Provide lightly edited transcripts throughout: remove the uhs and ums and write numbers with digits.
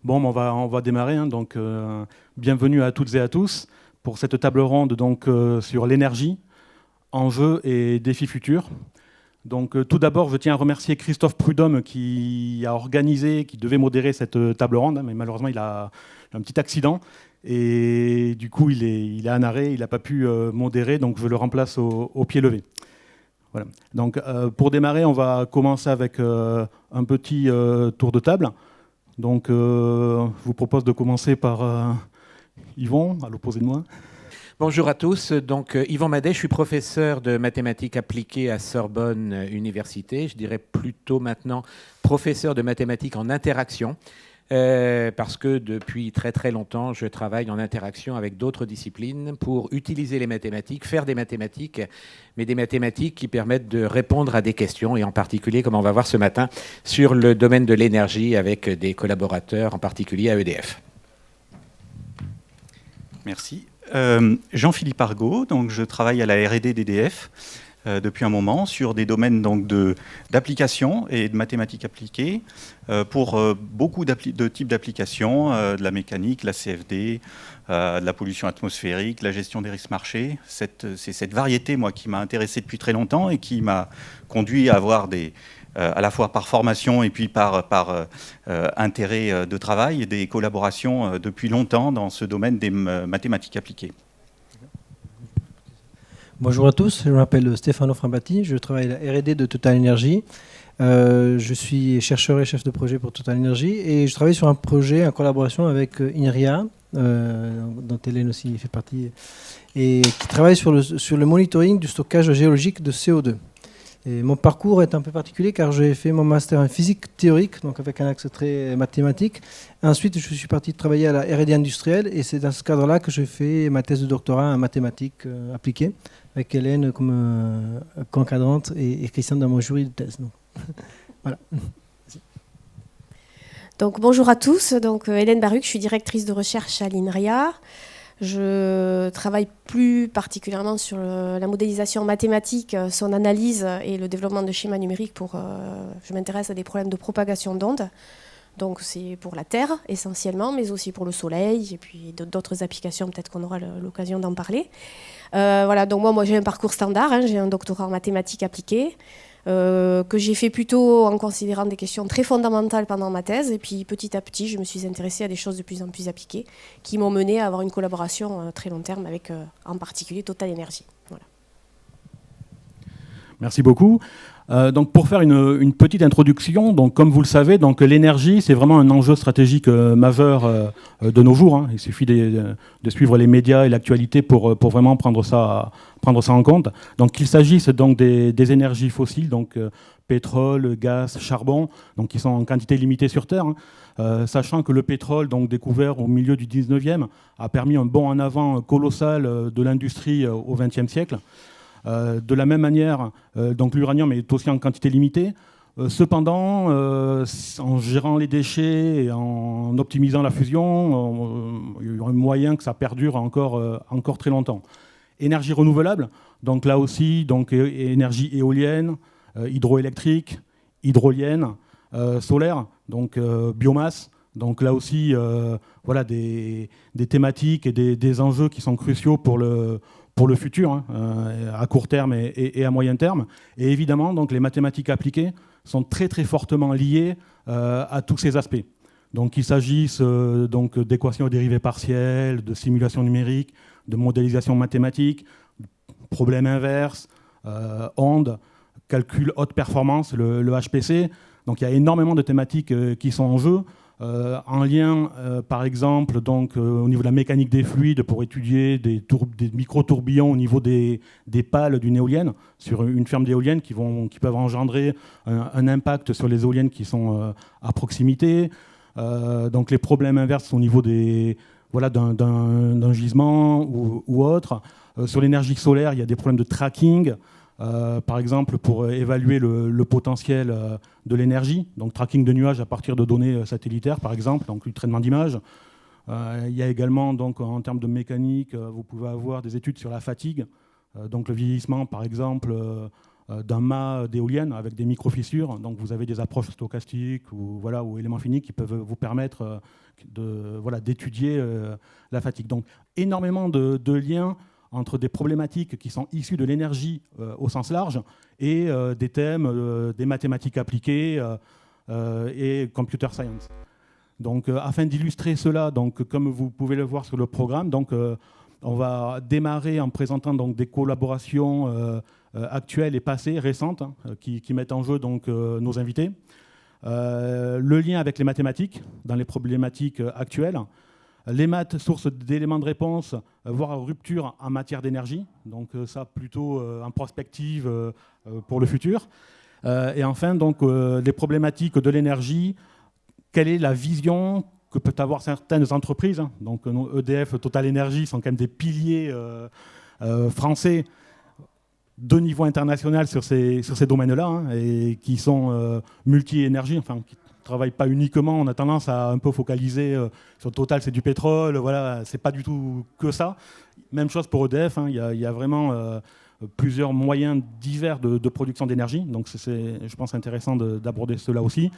Bon, on va démarrer. Hein, donc, bienvenue à toutes et à tous pour cette table ronde donc, sur l'énergie, enjeux et défis futurs. Donc, tout d'abord, je tiens à remercier Christophe Prudhomme qui a organisé, qui devait modérer cette table ronde, hein, mais malheureusement, il a un petit accident. Et du coup, il est en arrêt, il n'a pas pu modérer, donc je le remplace au pied levé. Voilà. Donc, pour démarrer, on va commencer avec un petit tour de table. Donc, je vous propose de commencer par Yvon, à l'opposé de moi. Bonjour à tous. Donc, Yvan Madet, je suis professeur de mathématiques appliquées à Sorbonne Université. Je dirais plutôt maintenant professeur de mathématiques en interaction, parce que depuis très très longtemps, je travaille en interaction avec d'autres disciplines pour utiliser les mathématiques, faire des mathématiques, mais des mathématiques qui permettent de répondre à des questions, et en particulier, comme on va voir ce matin, sur le domaine de l'énergie avec des collaborateurs, en particulier à EDF. Merci. Jean-Philippe Argot, donc je travaille à la R&D d'EDF depuis un moment sur des domaines donc d'applications et de mathématiques appliquées pour beaucoup de types d'applications, de la mécanique, la CFD, de la pollution atmosphérique, la gestion des risques marchés. C'est cette variété, moi, qui m'a intéressé depuis très longtemps et qui m'a conduit à avoir à la fois par formation et puis par intérêt de travail, des collaborations depuis longtemps dans ce domaine des mathématiques appliquées. Bonjour à tous, je m'appelle Stefano Frambati, je travaille à la R&D de Total Energy. Je suis chercheur et chef de projet pour Total Energy et je travaille sur un projet en collaboration avec INRIA, dont Hélène aussi fait partie, et qui travaille sur le monitoring du stockage géologique de CO2. Et mon parcours est un peu particulier car j'ai fait mon master en physique théorique, donc avec un axe très mathématique. Ensuite, je suis parti travailler à la R&D industrielle et c'est dans ce cadre-là que j'ai fait ma thèse de doctorat en mathématiques appliquées, avec Hélène comme co-encadrante et Christian dans mon jury de thèse. Donc, voilà. Donc, bonjour à tous, donc, Hélène Baruc, je suis directrice de recherche à l'INRIA. Je travaille plus particulièrement sur la modélisation mathématique, son analyse et le développement de schémas numériques. Je m'intéresse à des problèmes de propagation d'ondes. Donc c'est pour la Terre essentiellement, mais aussi pour le Soleil et puis d'autres applications, peut-être qu'on aura l'occasion d'en parler. Voilà, donc moi j'ai un parcours standard, hein, j'ai un doctorat en mathématiques appliquées, que j'ai fait plutôt en considérant des questions très fondamentales pendant ma thèse. Et puis petit à petit, je me suis intéressée à des choses de plus en plus appliquées qui m'ont menée à avoir une collaboration très long terme avec en particulier Total Energy. Voilà. Merci beaucoup. Donc pour faire une petite introduction, donc comme vous le savez, donc l'énergie c'est vraiment un enjeu stratégique majeur de nos jours. Hein. Il suffit de suivre les médias et l'actualité pour vraiment prendre ça en compte. Donc qu'il s'agisse donc des énergies fossiles, donc pétrole, gaz, charbon, donc qui sont en quantité limitée sur Terre. Hein. Sachant que le pétrole, donc découvert au milieu du 19e, a permis un bond en avant colossal de l'industrie au XXe siècle. De la même manière, donc l'uranium est aussi en quantité limitée. Cependant, en gérant les déchets et en optimisant la fusion, il y a un moyen que ça perdure encore très longtemps. Énergie renouvelable, donc là aussi, donc, énergie éolienne, hydroélectrique, hydrolienne, solaire, donc biomasse. Donc là aussi, voilà des thématiques et des enjeux qui sont cruciaux pour le futur, hein, à court terme et à moyen terme. Et évidemment, donc, les mathématiques appliquées sont très très fortement liées à tous ces aspects. Donc qu'il s'agisse donc d'équations et dérivées partielles, de simulation numérique, de modélisation mathématique, problèmes inverses, ondes, calcul haute performance, le HPC. Donc il y a énormément de thématiques qui sont en jeu. En lien, par exemple, donc, au niveau de la mécanique des fluides pour étudier des micro-tourbillons au niveau des pales d'une éolienne, sur une ferme d'éoliennes qui peuvent engendrer un impact sur les éoliennes qui sont à proximité. Donc les problèmes inverses au niveau d'un gisement ou autre. Sur l'énergie solaire, il y a des problèmes de tracking. Par exemple, pour évaluer le potentiel de l'énergie, donc tracking de nuages à partir de données satellitaires, par exemple, donc le traitement d'images. Il y a également, donc, en termes de mécanique, vous pouvez avoir des études sur la fatigue, donc le vieillissement, par exemple, d'un mât d'éolienne avec des micro-fissures. Donc vous avez des approches stochastiques ou éléments finis qui peuvent vous permettre d'étudier la fatigue. Donc énormément de liens entre des problématiques qui sont issues de l'énergie au sens large et des thèmes des mathématiques appliquées et computer science. Donc afin d'illustrer cela, donc, comme vous pouvez le voir sur le programme, donc, on va démarrer en présentant donc, des collaborations actuelles et passées, récentes, qui mettent en jeu donc, nos invités. Le lien avec les mathématiques, dans les problématiques actuelles. Les maths, source d'éléments de réponse, voire rupture en matière d'énergie. Donc ça, plutôt en prospective pour le futur. Et enfin, donc, les problématiques de l'énergie. Quelle est la vision que peuvent avoir certaines entreprises. Donc EDF, Total Energy sont quand même des piliers français de niveau international sur ces domaines-là, et qui sont multi-énergie, enfin qui ne travaillent pas uniquement. On a tendance à un peu focaliser sur Total, c'est du pétrole, voilà, c'est pas du tout que ça. Même chose pour EDF, il y a vraiment plusieurs moyens divers de production d'énergie, donc c'est, je pense, intéressant d'aborder cela aussi.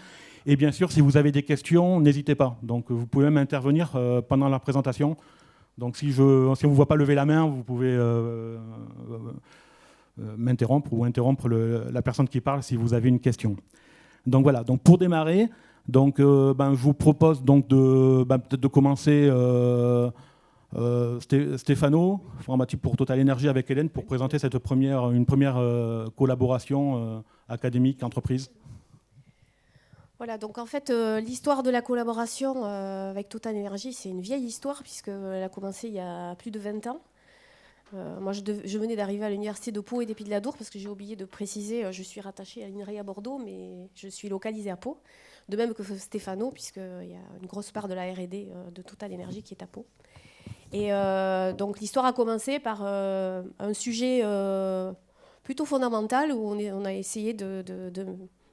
Et bien sûr, si vous avez des questions, n'hésitez pas. Donc vous pouvez même intervenir pendant la présentation. Donc si on ne vous voit pas lever la main, vous pouvez m'interrompre ou interrompre la personne qui parle si vous avez une question. Donc voilà, donc pour démarrer, donc, je vous propose donc de commencer Stéphano, informatique pour Total Energy avec Hélène, pour présenter une première collaboration académique, entreprise. Voilà, donc en fait, l'histoire de la collaboration avec Total Energy, c'est une vieille histoire, puisqu'elle a commencé il y a plus de 20 ans. Moi, je venais d'arriver à l'université de Pau et des Pays de la Dour, parce que j'ai oublié de préciser, je suis rattachée à l'INRIA Bordeaux, mais je suis localisée à Pau. De même que Stéphano, puisqu'il y a une grosse part de la R&D de Total Energy qui est à Pau. Et donc l'histoire a commencé par un sujet plutôt fondamental, où on a essayé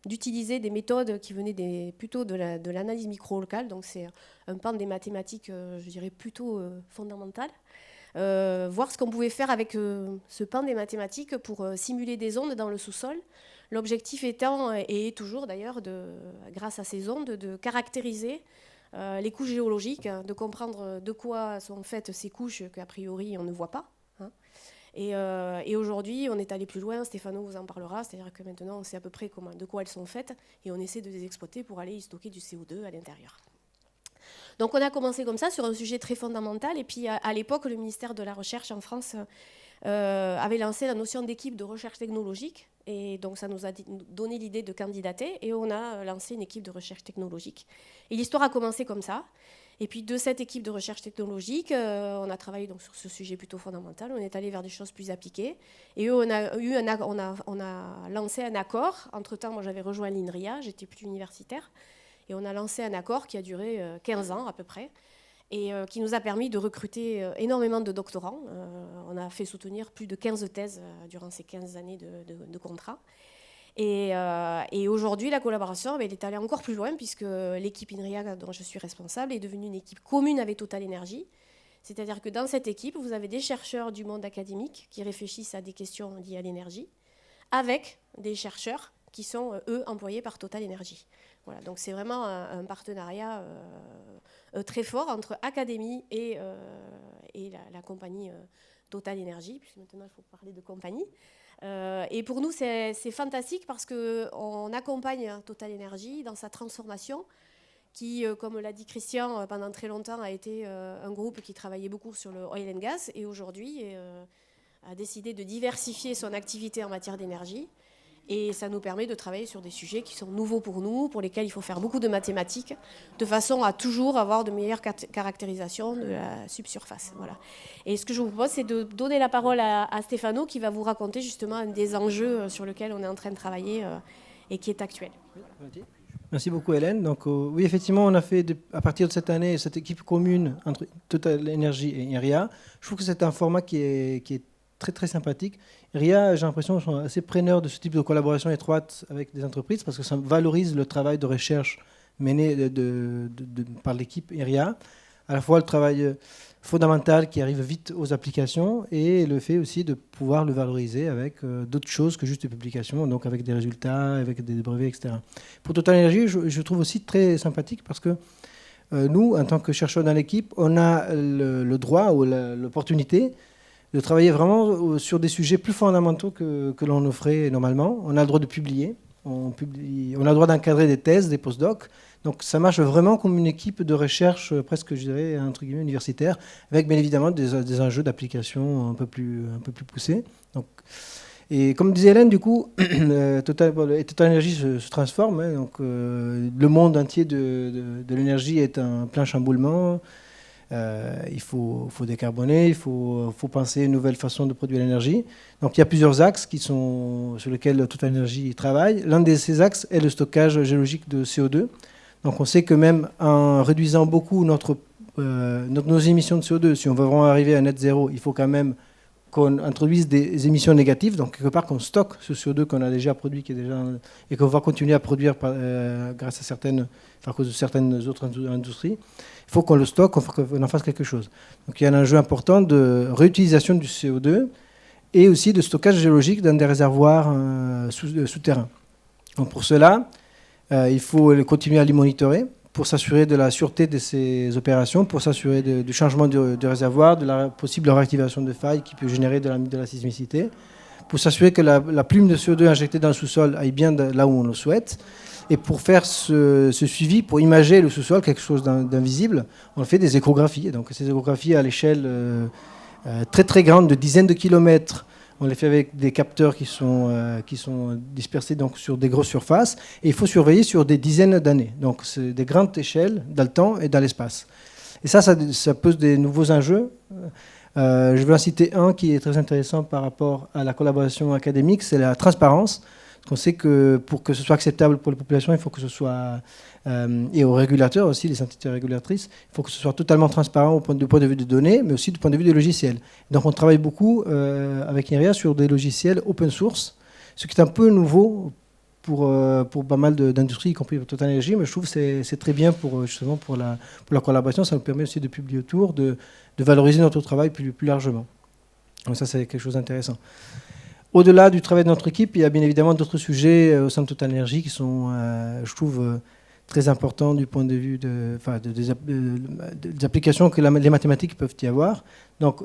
d'utiliser des méthodes qui venaient plutôt de l'analyse micro-locale. Donc c'est un pan des mathématiques, je dirais, plutôt fondamental. Voir ce qu'on pouvait faire avec ce pan des mathématiques pour simuler des ondes dans le sous-sol. L'objectif étant, et est toujours d'ailleurs, grâce à ces ondes, de caractériser les couches géologiques, de comprendre de quoi sont faites ces couches qu'a priori on ne voit pas. Et aujourd'hui, on est allé plus loin, Stéphano vous en parlera, c'est-à-dire que maintenant on sait à peu près de quoi elles sont faites, et on essaie de les exploiter pour aller y stocker du CO2 à l'intérieur. Donc on a commencé comme ça sur un sujet très fondamental, et puis à l'époque, le ministère de la Recherche en France avait lancé la notion d'équipe de recherche technologique, et donc ça nous a donné l'idée de candidater, et on a lancé une équipe de recherche technologique. Et l'histoire a commencé comme ça. Et puis de cette équipe de recherche technologique, on a travaillé donc sur ce sujet plutôt fondamental, on est allé vers des choses plus appliquées, et on a lancé un accord. Entre-temps, moi j'avais rejoint l'INRIA, j'étais plus universitaire, et on a lancé un accord qui a duré 15 ans à peu près, et qui nous a permis de recruter énormément de doctorants. On a fait soutenir plus de 15 thèses durant ces 15 années de contrat. Et aujourd'hui, la collaboration, elle est allée encore plus loin, puisque l'équipe INRIA dont je suis responsable est devenue une équipe commune avec Total Energy. C'est-à-dire que dans cette équipe, vous avez des chercheurs du monde académique qui réfléchissent à des questions liées à l'énergie, avec des chercheurs qui sont, eux, employés par Total Energy. Voilà, donc c'est vraiment un partenariat très fort entre académie et la compagnie Total Energy, puisque maintenant il faut parler de compagnie. Et pour nous, c'est fantastique, parce qu'on accompagne Total Energy dans sa transformation, qui, comme l'a dit Christian, pendant très longtemps a été un groupe qui travaillait beaucoup sur le oil and gas, et aujourd'hui a décidé de diversifier son activité en matière d'énergie. Et ça nous permet de travailler sur des sujets qui sont nouveaux pour nous, pour lesquels il faut faire beaucoup de mathématiques, de façon à toujours avoir de meilleures caractérisations de la subsurface. Voilà. Et ce que je vous propose, c'est de donner la parole à Stéphano, qui va vous raconter justement un des enjeux sur lesquels on est en train de travailler et qui est actuel. Merci beaucoup, Hélène. Donc, oui, effectivement, on a fait, à partir de cette année, cette équipe commune entre Total Energy et INRIA. Je trouve que c'est un format qui est très très sympathique. INRIA, j'ai l'impression, sont assez preneurs de ce type de collaboration étroite avec des entreprises, parce que ça valorise le travail de recherche mené par l'équipe INRIA. à la fois le travail fondamental qui arrive vite aux applications et le fait aussi de pouvoir le valoriser avec d'autres choses que juste des publications, donc avec des résultats, avec des brevets, etc. Pour Total Energy, je trouve aussi très sympathique parce que nous, en tant que chercheurs dans l'équipe, on a le droit ou l'opportunité de travailler vraiment sur des sujets plus fondamentaux que l'on offrait normalement. On a le droit de publier, on a le droit d'encadrer des thèses, des postdocs. Donc ça marche vraiment comme une équipe de recherche presque, je dirais, entre guillemets, universitaire, avec bien évidemment des enjeux d'application un peu plus poussés. Donc, et comme disait Hélène, du coup, Total Energy se transforme. Hein, donc, le monde entier de l'énergie est en plein chamboulement. Il faut décarboner, il faut penser une nouvelle façon de produire l'énergie. Donc il y a plusieurs axes sur lesquels Total Energy travaille. L'un de ces axes est le stockage géologique de CO2. Donc on sait que même en réduisant beaucoup nos émissions de CO2, si on veut vraiment arriver à net zéro, il faut quand même qu'on introduise des émissions négatives, donc quelque part qu'on stocke ce CO2 qu'on a déjà produit et qu'on va continuer à produire grâce à cause de certaines autres industries. Il faut qu'on le stocke, qu'on en fasse quelque chose. Donc il y a un enjeu important de réutilisation du CO2 et aussi de stockage géologique dans des réservoirs souterrains. Donc pour cela, il faut continuer à les monitorer pour s'assurer de la sûreté de ces opérations, pour s'assurer du changement du réservoir, de la possible réactivation de failles qui peut générer de la sismicité, pour s'assurer que la plume de CO2 injectée dans le sous-sol aille bien là où on le souhaite. Et pour faire ce suivi, pour imager le sous-sol, quelque chose d'invisible, on fait des échographies. Et donc ces échographies à l'échelle très très grande, de dizaines de kilomètres, on les fait avec des capteurs qui sont dispersés donc, sur des grosses surfaces. Et il faut surveiller sur des dizaines d'années. Donc c'est des grandes échelles dans le temps et dans l'espace. Et ça pose des nouveaux enjeux. Je vais en citer un qui est très intéressant par rapport à la collaboration académique, c'est la transparence. On sait que pour que ce soit acceptable pour les populations, il faut que ce soit, et aux régulateurs aussi, les entités régulatrices, il faut que ce soit totalement transparent du point de vue des données, mais aussi du point de vue des logiciels. Donc on travaille beaucoup avec INRIA sur des logiciels open source, ce qui est un peu nouveau pour pas mal d'industries, y compris pour Total Energy, mais je trouve que c'est très bien justement pour la collaboration. Ça nous permet aussi de publier autour, de valoriser notre travail plus largement. Donc ça, c'est quelque chose d'intéressant. Au-delà du travail de notre équipe, il y a bien évidemment d'autres sujets au sein de Total Energy qui sont, je trouve, très importants du point de vue des applications que les mathématiques peuvent y avoir. Donc,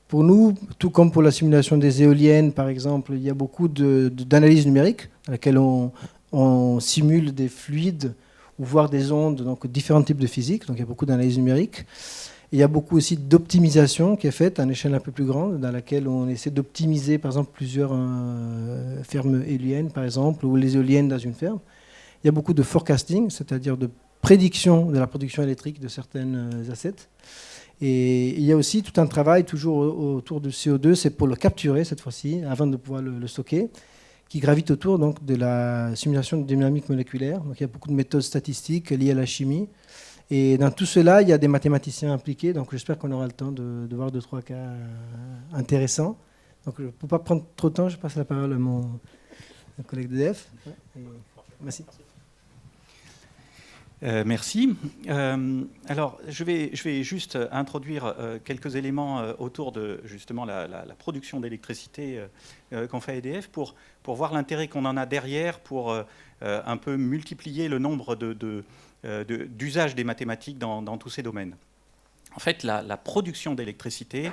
pour nous, tout comme pour la simulation des éoliennes, par exemple, il y a beaucoup d'analyses numériques dans lesquelles on simule des fluides ou voire des ondes, donc différents types de physique. Donc, il y a beaucoup d'analyses numériques. Il y a beaucoup aussi d'optimisation qui est faite à une échelle un peu plus grande, dans laquelle on essaie d'optimiser, par exemple, plusieurs fermes éoliennes, par exemple, ou les éoliennes dans une ferme. Il y a beaucoup de forecasting, c'est-à-dire de prédiction de la production électrique de certaines assets. Et il y a aussi tout un travail toujours autour du CO2, c'est pour le capturer cette fois-ci, avant de pouvoir le stocker, qui gravite autour donc, de la simulation de dynamique moléculaire. Donc il y a beaucoup de méthodes statistiques liées à la chimie. Et dans tout cela, il y a des mathématiciens impliqués, donc j'espère qu'on aura le temps de voir 2-3 cas intéressants. Donc je ne peux pas prendre trop de temps, je passe la parole à mon collègue d'EDF. Merci. Merci. Alors, je vais juste introduire quelques éléments autour de justement la production d'électricité qu'en fait EDF pour voir l'intérêt qu'on en a derrière pour un peu multiplier le nombre d'usages des mathématiques dans tous ces domaines. En fait, la production d'électricité,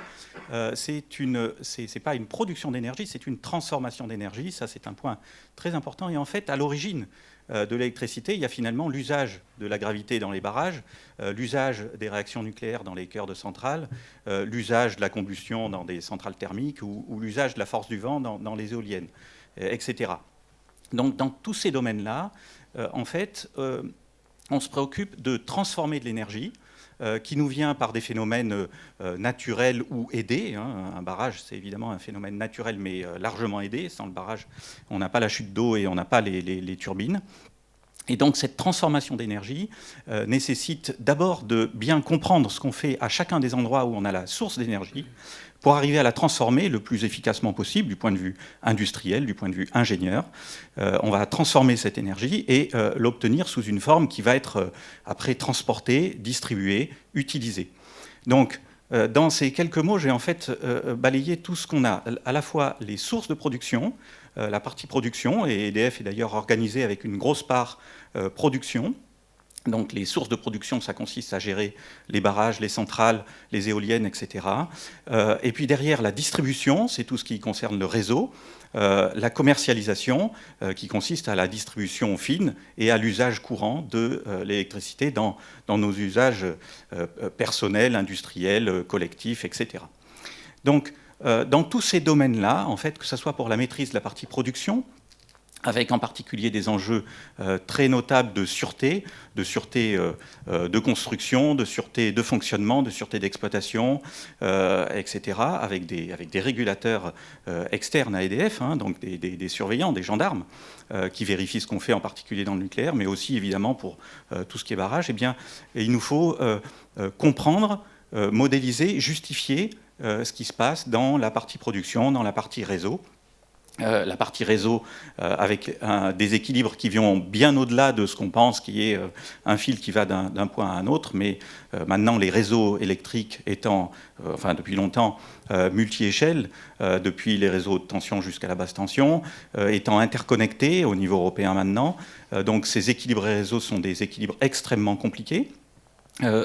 c'est pas une production d'énergie, c'est une transformation d'énergie. Ça, c'est un point très important. Et en fait, à l'origine de l'électricité, il y a finalement l'usage de la gravité dans les barrages, l'usage des réactions nucléaires dans les cœurs de centrales, l'usage de la combustion dans des centrales thermiques ou l'usage de la force du vent dans les éoliennes, etc. Donc, dans tous ces domaines-là, en fait, on se préoccupe de transformer de l'énergie qui nous vient par des phénomènes naturels ou aidés. Un barrage, c'est évidemment un phénomène naturel, mais largement aidé. Sans le barrage, on n'a pas la chute d'eau et on n'a pas les turbines. Et donc cette transformation d'énergie nécessite d'abord de bien comprendre ce qu'on fait à chacun des endroits où on a la source d'énergie, pour arriver à la transformer le plus efficacement possible du point de vue industriel, du point de vue ingénieur. On va transformer cette énergie et l'obtenir sous une forme qui va être après transportée, distribuée, utilisée. Donc, dans ces quelques mots, j'ai en fait balayé tout ce qu'on a, à la fois les sources de production, la partie production, et EDF est d'ailleurs organisé avec une grosse part production. Donc les sources de production, ça consiste à gérer les barrages, les centrales, les éoliennes, etc. Et puis derrière, la distribution, c'est tout ce qui concerne le réseau. La commercialisation, qui consiste à la distribution fine et à l'usage courant de l'électricité dans nos usages personnels, industriels, collectifs, etc. Donc, dans tous ces domaines-là, en fait, que ce soit pour la maîtrise de la partie production, avec en particulier des enjeux très notables de sûreté de construction, de sûreté de fonctionnement, de sûreté d'exploitation, etc., avec des régulateurs externes à EDF, hein, donc des surveillants, des gendarmes, qui vérifient ce qu'on fait, en particulier dans le nucléaire, mais aussi évidemment pour tout ce qui est barrage. Eh bien, il nous faut comprendre, modéliser, justifier ce qui se passe dans la partie production, dans la partie réseau. La partie réseau avec des équilibres qui vont bien au-delà de ce qu'on pense qui est un fil qui va d'un point à un autre, mais maintenant les réseaux électriques étant, depuis longtemps, multi-échelles, depuis les réseaux de tension jusqu'à la basse tension, étant interconnectés au niveau européen maintenant, donc ces équilibres réseaux sont des équilibres extrêmement compliqués.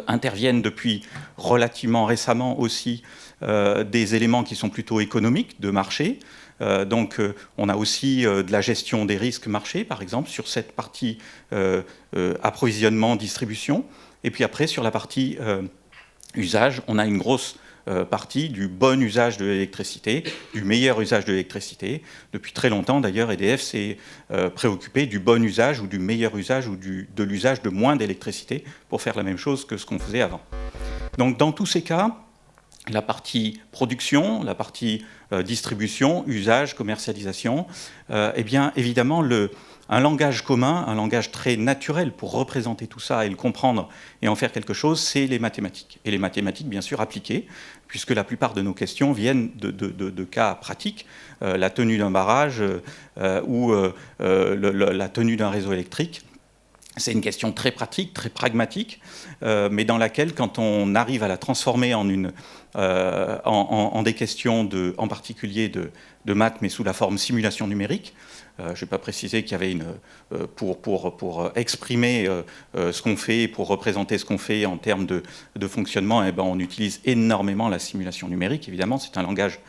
Interviennent depuis relativement récemment aussi des éléments qui sont plutôt économiques, de marché. Donc on a aussi de la gestion des risques marché, par exemple, sur cette partie approvisionnement-distribution. Et puis après, sur la partie usage, on a une grosse partie du bon usage de l'électricité, du meilleur usage de l'électricité. Depuis très longtemps, d'ailleurs, EDF s'est préoccupé du bon usage ou du meilleur usage ou de l'usage de moins d'électricité pour faire la même chose que ce qu'on faisait avant. Donc dans tous ces cas, la partie production, la partie distribution, usage, commercialisation, eh bien évidemment un langage commun, un langage très naturel pour représenter tout ça et le comprendre et en faire quelque chose, c'est les mathématiques. Et les mathématiques, bien sûr, appliquées, puisque la plupart de nos questions viennent de cas pratiques, la tenue d'un barrage ou la tenue d'un réseau électrique. C'est une question très pratique, très pragmatique, mais dans laquelle, quand on arrive à la transformer en des questions, en particulier de maths, mais sous la forme simulation numérique, je ne vais pas préciser qu'il y avait pour exprimer ce qu'on fait, pour représenter ce qu'on fait en termes de fonctionnement, eh ben, on utilise énormément la simulation numérique. Évidemment, c'est un langage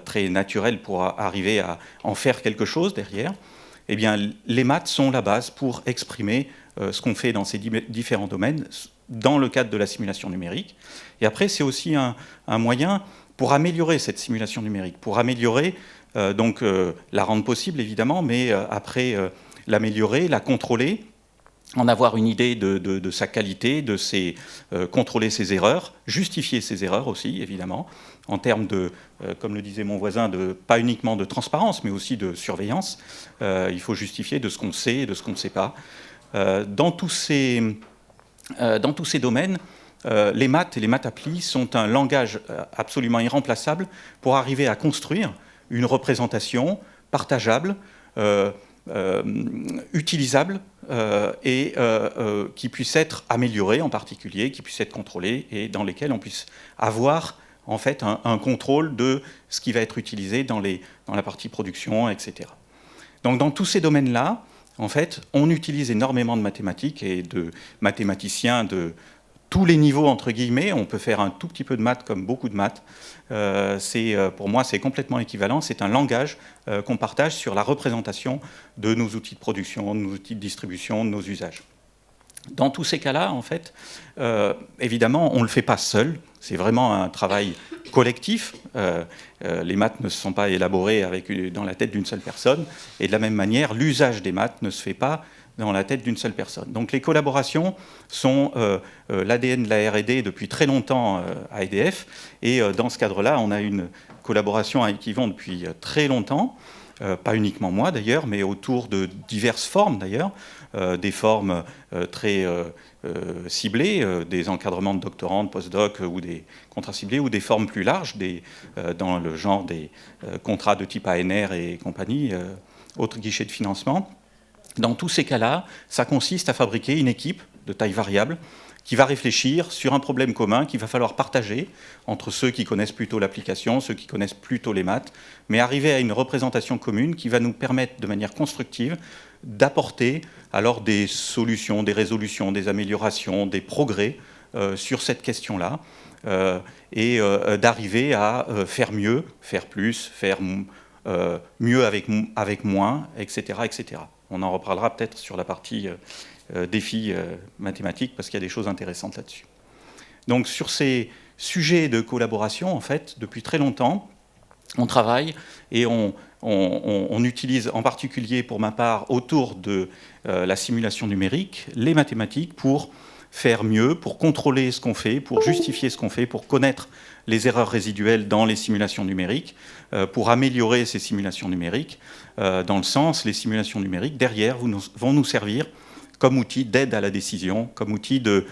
très naturel pour arriver à en faire quelque chose derrière. Eh bien, les maths sont la base pour exprimer ce qu'on fait dans ces différents domaines dans le cadre de la simulation numérique. Et après, c'est aussi un moyen pour améliorer cette simulation numérique, pour améliorer, la rendre possible, évidemment, mais après l'améliorer, la contrôler, en avoir une idée de sa qualité, contrôler ses erreurs, justifier ses erreurs aussi, évidemment, en termes comme le disait mon voisin, pas uniquement de transparence, mais aussi de surveillance. Il faut justifier de ce qu'on sait et de ce qu'on ne sait pas. Dans tous ces domaines, les maths et les maths applis sont un langage absolument irremplaçable pour arriver à construire une représentation partageable, utilisable et qui puisse être améliorée en particulier, qui puisse être contrôlée et dans lesquelles on puisse avoir en fait un contrôle de ce qui va être utilisé dans la partie production, etc. Donc dans tous ces domaines-là, en fait, on utilise énormément de mathématiques et de mathématiciens de tous les niveaux, entre guillemets. On peut faire un tout petit peu de maths comme beaucoup de maths. Pour moi, c'est complètement équivalent. C'est un langage qu'on partage sur la représentation de nos outils de production, de nos outils de distribution, de nos usages. Dans tous ces cas-là, en fait, évidemment, on ne le fait pas seul. C'est vraiment un travail collectif. Les maths ne se sont pas élaborées dans la tête d'une seule personne. Et de la même manière, l'usage des maths ne se fait pas dans la tête d'une seule personne. Donc les collaborations sont l'ADN de la R&D depuis très longtemps à EDF. Et dans ce cadre-là, on a une collaboration avec Yvon depuis très longtemps. Pas uniquement moi d'ailleurs, mais autour de diverses formes d'ailleurs. des formes très ciblées, des encadrements de doctorants, de post-doc ou des contrats ciblés, ou des formes plus larges, dans le genre des contrats de type ANR et compagnie, autres guichets de financement. Dans tous ces cas-là, ça consiste à fabriquer une équipe de taille variable qui va réfléchir sur un problème commun qu'il va falloir partager entre ceux qui connaissent plutôt l'application, ceux qui connaissent plutôt les maths, mais arriver à une représentation commune qui va nous permettre de manière constructive d'apporter alors des solutions, des résolutions, des améliorations, des progrès sur cette question-là, et d'arriver à faire mieux, faire plus, faire mieux avec moins, etc., etc. On en reparlera peut-être sur la partie défis mathématiques, parce qu'il y a des choses intéressantes là-dessus. Donc sur ces sujets de collaboration, en fait, depuis très longtemps, on travaille et on utilise en particulier, pour ma part, autour de la simulation numérique, les mathématiques pour faire mieux, pour contrôler ce qu'on fait, pour justifier ce qu'on fait, pour connaître les erreurs résiduelles dans les simulations numériques, pour améliorer ces simulations numériques, dans le sens, les simulations numériques, derrière, vont nous servir comme outil d'aide à la décision, comme outil de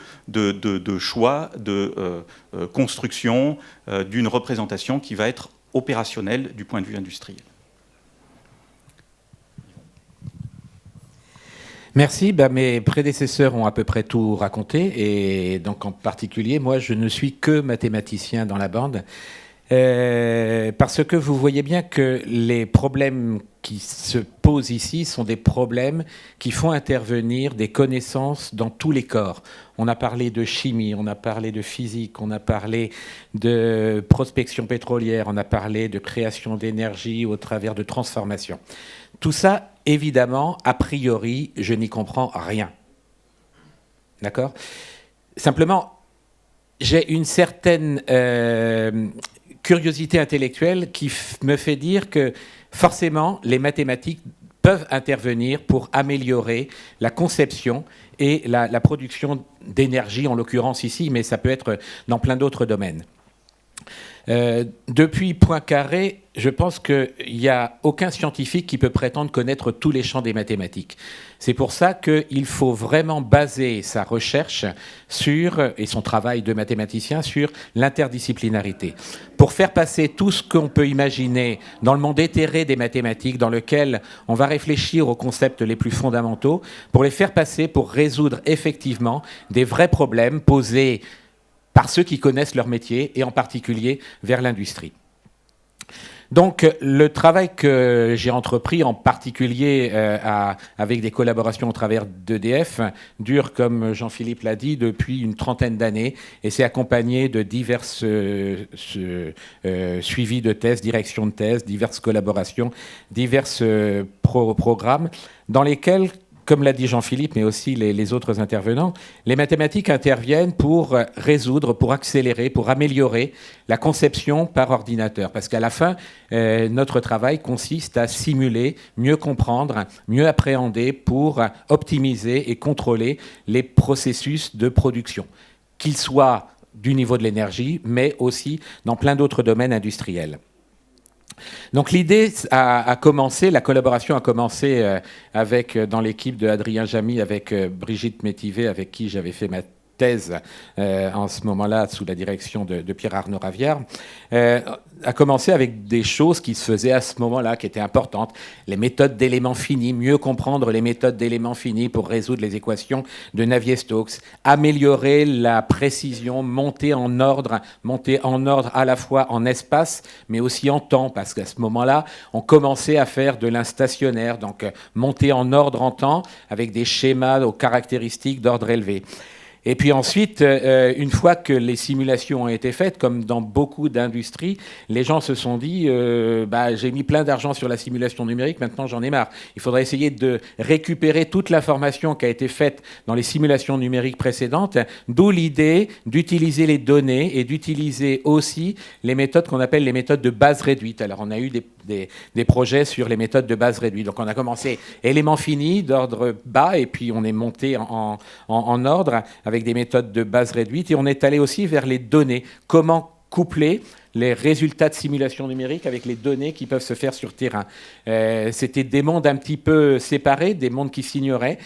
choix, de construction d'une représentation qui va être opérationnelle du point de vue industriel. Merci. Mes prédécesseurs ont à peu près tout raconté, et donc en particulier, moi, je ne suis que mathématicien dans la bande, parce que vous voyez bien que les problèmes qui se posent ici sont des problèmes qui font intervenir des connaissances dans tous les corps. On a parlé de chimie, on a parlé de physique, on a parlé de prospection pétrolière, on a parlé de création d'énergie au travers de transformation. Tout ça, évidemment, a priori, je n'y comprends rien. D'accord ? Simplement, j'ai une certaine curiosité intellectuelle qui me fait dire que forcément, les mathématiques peuvent intervenir pour améliorer la conception et la production d'énergie, en l'occurrence ici, mais ça peut être dans plein d'autres domaines. Depuis Poincaré, je pense qu'il n'y a aucun scientifique qui peut prétendre connaître tous les champs des mathématiques. C'est pour ça qu'il faut vraiment baser sa recherche et son travail de mathématicien sur l'interdisciplinarité. Pour faire passer tout ce qu'on peut imaginer dans le monde éthéré des mathématiques, dans lequel on va réfléchir aux concepts les plus fondamentaux, pour les faire passer pour résoudre effectivement des vrais problèmes posés par ceux qui connaissent leur métier, et en particulier vers l'industrie. Donc, le travail que j'ai entrepris, en particulier avec des collaborations au travers d'EDF, dure, comme Jean-Philippe l'a dit, depuis une trentaine d'années, et c'est accompagné de divers suivis de thèses, directions de thèses, diverses collaborations, divers programmes, dans lesquels, comme l'a dit Jean-Philippe, mais aussi les autres intervenants, les mathématiques interviennent pour résoudre, pour accélérer, pour améliorer la conception par ordinateur. Parce qu'à la fin, notre travail consiste à simuler, mieux comprendre, mieux appréhender pour optimiser et contrôler les processus de production, qu'ils soient du niveau de l'énergie, mais aussi dans plein d'autres domaines industriels. Donc l'idée a commencé, la collaboration a commencé dans l'équipe de Adrien Jamy avec Brigitte Métivet, avec qui j'avais fait ma thèse en ce moment-là sous la direction de Pierre-Arnaud Ravière, a commencé avec des choses qui se faisaient à ce moment-là, qui étaient importantes. Les méthodes d'éléments finis, mieux comprendre les méthodes d'éléments finis pour résoudre les équations de Navier-Stokes, améliorer la précision, monter en ordre à la fois en espace, mais aussi en temps, parce qu'à ce moment-là, on commençait à faire de l'instationnaire, donc monter en ordre en temps avec des schémas aux caractéristiques d'ordre élevé. Et puis ensuite, une fois que les simulations ont été faites, comme dans beaucoup d'industries, les gens se sont dit j'ai mis plein d'argent sur la simulation numérique, maintenant j'en ai marre. Il faudrait essayer de récupérer toute l'information qui a été faite dans les simulations numériques précédentes, d'où l'idée d'utiliser les données et d'utiliser aussi les méthodes qu'on appelle les méthodes de base réduite. Alors on a eu des projets sur les méthodes de base réduite. Donc on a commencé éléments finis d'ordre bas, et puis on est monté en ordre avec des méthodes de base réduite, et on est allé aussi vers les données. Comment coupler les résultats de simulation numérique avec les données qui peuvent se faire sur terrain. C'était des mondes un petit peu séparés, des mondes qui s'ignoraient,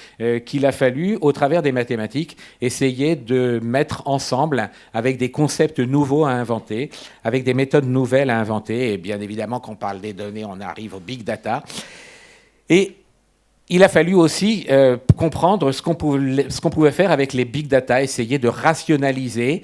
qu'il a fallu, au travers des mathématiques, essayer de mettre ensemble avec des concepts nouveaux à inventer, avec des méthodes nouvelles à inventer. Et bien évidemment, quand on parle des données, on arrive au big data. Et il a fallu aussi comprendre ce qu'on pouvait faire avec les big data, essayer de rationaliser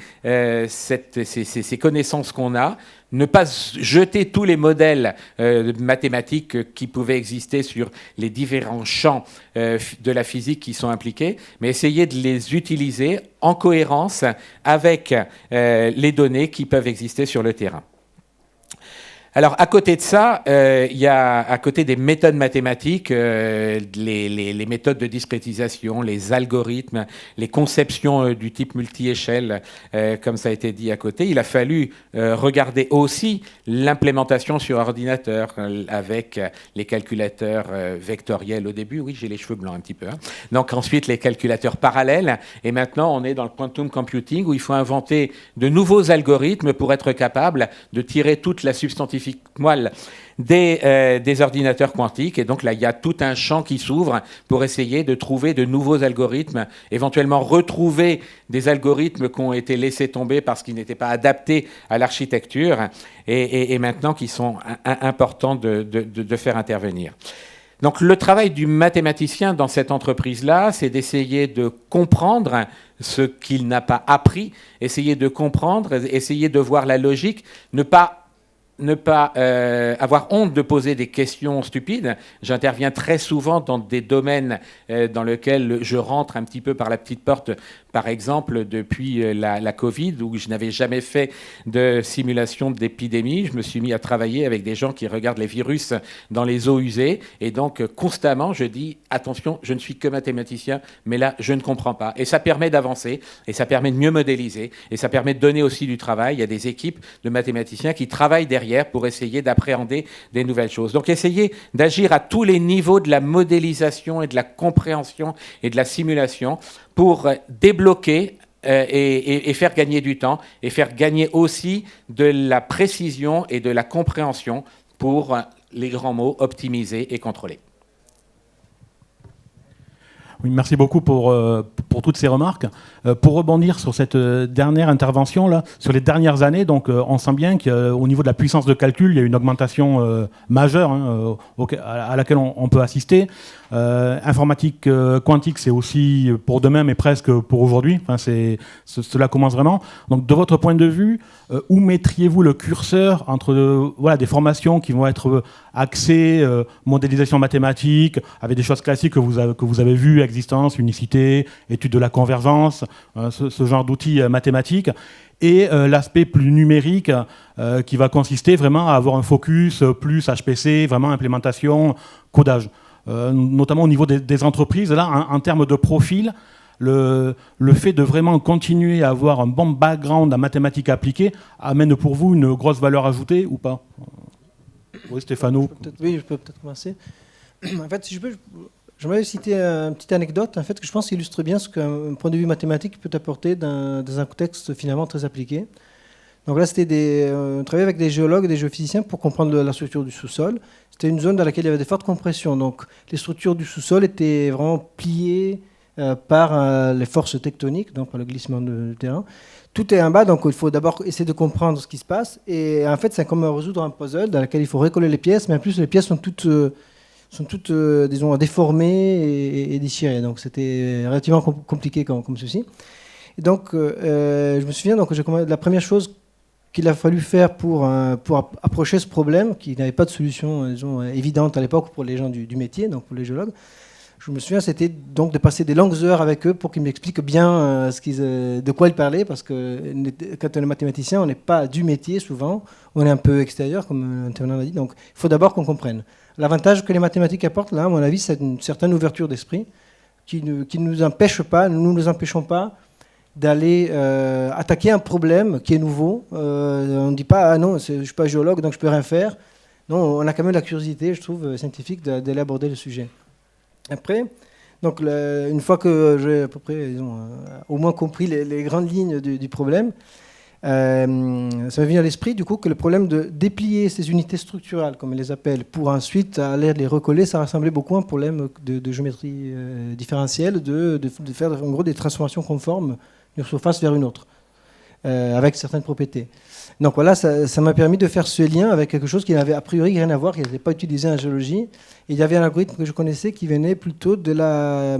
ces connaissances qu'on a, ne pas jeter tous les modèles mathématiques qui pouvaient exister sur les différents champs de la physique qui sont impliqués, mais essayer de les utiliser en cohérence avec les données qui peuvent exister sur le terrain. Alors, à côté de ça, il y a, à côté des méthodes mathématiques, les méthodes de discrétisation, les algorithmes, les conceptions du type multi-échelle, comme ça a été dit à côté. Il a fallu regarder aussi l'implémentation sur ordinateur avec les calculateurs vectoriels au début. Oui, j'ai les cheveux blancs un petit peu. Hein. Donc, ensuite, les calculateurs parallèles. Et maintenant, on est dans le quantum computing où il faut inventer de nouveaux algorithmes pour être capable de tirer toute la substantification moelle des ordinateurs quantiques. Et donc là, il y a tout un champ qui s'ouvre pour essayer de trouver de nouveaux algorithmes, éventuellement retrouver des algorithmes qui ont été laissés tomber parce qu'ils n'étaient pas adaptés à l'architecture et maintenant qui sont importants de faire intervenir. Donc le travail du mathématicien dans cette entreprise-là, c'est d'essayer de comprendre ce qu'il n'a pas appris, essayer de comprendre, essayer de voir la logique, ne pas avoir honte de poser des questions stupides. J'interviens très souvent dans des domaines dans lesquels je rentre un petit peu par la petite porte, par exemple depuis la Covid, où je n'avais jamais fait de simulation d'épidémie. Je me suis mis à travailler avec des gens qui regardent les virus dans les eaux usées, et donc constamment je dis attention, je ne suis que mathématicien, mais là je ne comprends pas. Et ça permet d'avancer, et ça permet de mieux modéliser, et ça permet de donner aussi du travail. Il y a des équipes de mathématiciens qui travaillent derrière pour essayer d'appréhender des nouvelles choses. Donc essayer d'agir à tous les niveaux de la modélisation et de la compréhension et de la simulation pour débloquer et faire gagner du temps et faire gagner aussi de la précision et de la compréhension pour les grands mots optimiser et contrôler. Oui, merci beaucoup pour toutes ces remarques. Pour rebondir sur cette dernière intervention, là, sur les dernières années, donc, on sent bien qu'au niveau de la puissance de calcul, il y a une augmentation majeure à laquelle on peut assister. Informatique quantique, c'est aussi pour demain, mais presque pour aujourd'hui. Enfin, cela commence vraiment. Donc, de votre point de vue, où mettriez-vous le curseur entre des formations qui vont être axées modélisation mathématique, avec des choses classiques que vous avez vues, existence, unicité, étude de la convergence, ce genre d'outils mathématiques, et l'aspect plus numérique qui va consister vraiment à avoir un focus plus HPC, vraiment implémentation, codage. Notamment au niveau des entreprises, là, en termes de profil, le fait de vraiment continuer à avoir un bon background en mathématiques appliquées amène pour vous une grosse valeur ajoutée ou pas? Oui, Stéphano. Je peux peut-être commencer. En fait, si je peux, j'aimerais citer une petite anecdote en fait, que je pense illustre bien ce qu'un point de vue mathématique peut apporter dans un contexte finalement très appliqué. Donc là, c'était on travaillait avec des géologues et des géophysiciens pour comprendre la structure du sous-sol. C'était une zone dans laquelle il y avait des fortes compressions. Donc les structures du sous-sol étaient vraiment pliées par les forces tectoniques, donc par le glissement du terrain. Tout est en bas, donc il faut d'abord essayer de comprendre ce qui se passe. Et en fait, c'est comme résoudre un puzzle dans lequel il faut recoller les pièces, mais en plus, les pièces sont toutes disons, déformées et déchirées. Donc c'était relativement compliqué comme ceci. Et donc, je me souviens, donc, la première chose qu'il a fallu faire pour approcher ce problème, qui n'avait pas de solution disons, évidente à l'époque pour les gens du métier, donc pour les géologues, je me souviens, c'était donc de passer des longues heures avec eux pour qu'ils m'expliquent bien de quoi ils parlaient, parce que quand on est mathématicien, on n'est pas du métier souvent, on est un peu extérieur, comme l'intervenant l'a dit, donc il faut d'abord qu'on comprenne. L'avantage que les mathématiques apportent, là, à mon avis, c'est une certaine ouverture d'esprit qui ne nous empêche pas, nous ne nous empêchons pas d'aller attaquer un problème qui est nouveau. On ne dit pas « Ah non, je ne suis pas géologue, donc je ne peux rien faire ». Non, on a quand même la curiosité, je trouve, scientifique d'aller aborder le sujet. Après, donc, une fois que j'ai à peu près, disons, au moins compris les grandes lignes du problème, Ça m'est venu à l'esprit du coup que le problème de déplier ces unités structurales, comme on les appelle, pour ensuite aller les recoller, ça ressemblait beaucoup à un problème de géométrie différentielle, de faire en gros des transformations conformes d'une surface vers une autre, avec certaines propriétés. Donc voilà, ça m'a permis de faire ce lien avec quelque chose qui n'avait a priori rien à voir, qui n'était pas utilisé en géologie. Et il y avait un algorithme que je connaissais qui venait plutôt de la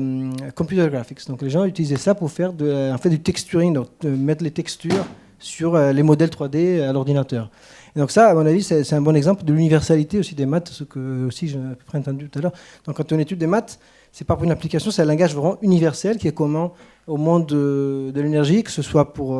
computer graphics. Donc les gens utilisaient ça pour faire en fait, du texturing, donc de mettre les textures sur les modèles 3D à l'ordinateur. Et donc ça, à mon avis, c'est un bon exemple de l'universalité aussi des maths, ce que aussi j'ai à peu près entendu tout à l'heure. Donc quand on étudie des maths, c'est pas pour une application, c'est un langage vraiment universel qui est commun au monde de l'énergie, que ce soit pour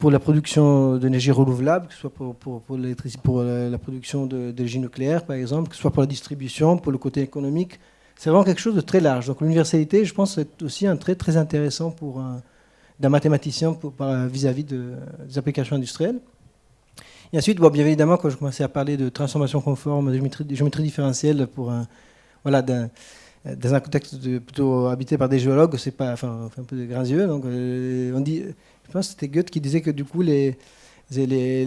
la production d'énergie renouvelable, que ce soit pour la production d'énergie nucléaire, par exemple, que ce soit pour la distribution, pour le côté économique. C'est vraiment quelque chose de très large. Donc l'universalité, je pense, c'est aussi un trait très intéressant d'un mathématicien vis-à-vis des applications industrielles. Et ensuite, bon, bien évidemment, quand je commençais à parler de transformation conforme, de géométrie différentielle dans un contexte plutôt habité par des géologues, c'est pas, enfin, un peu de grands yeux. Donc, on dit, je pense que c'était Goethe qui disait que du coup, les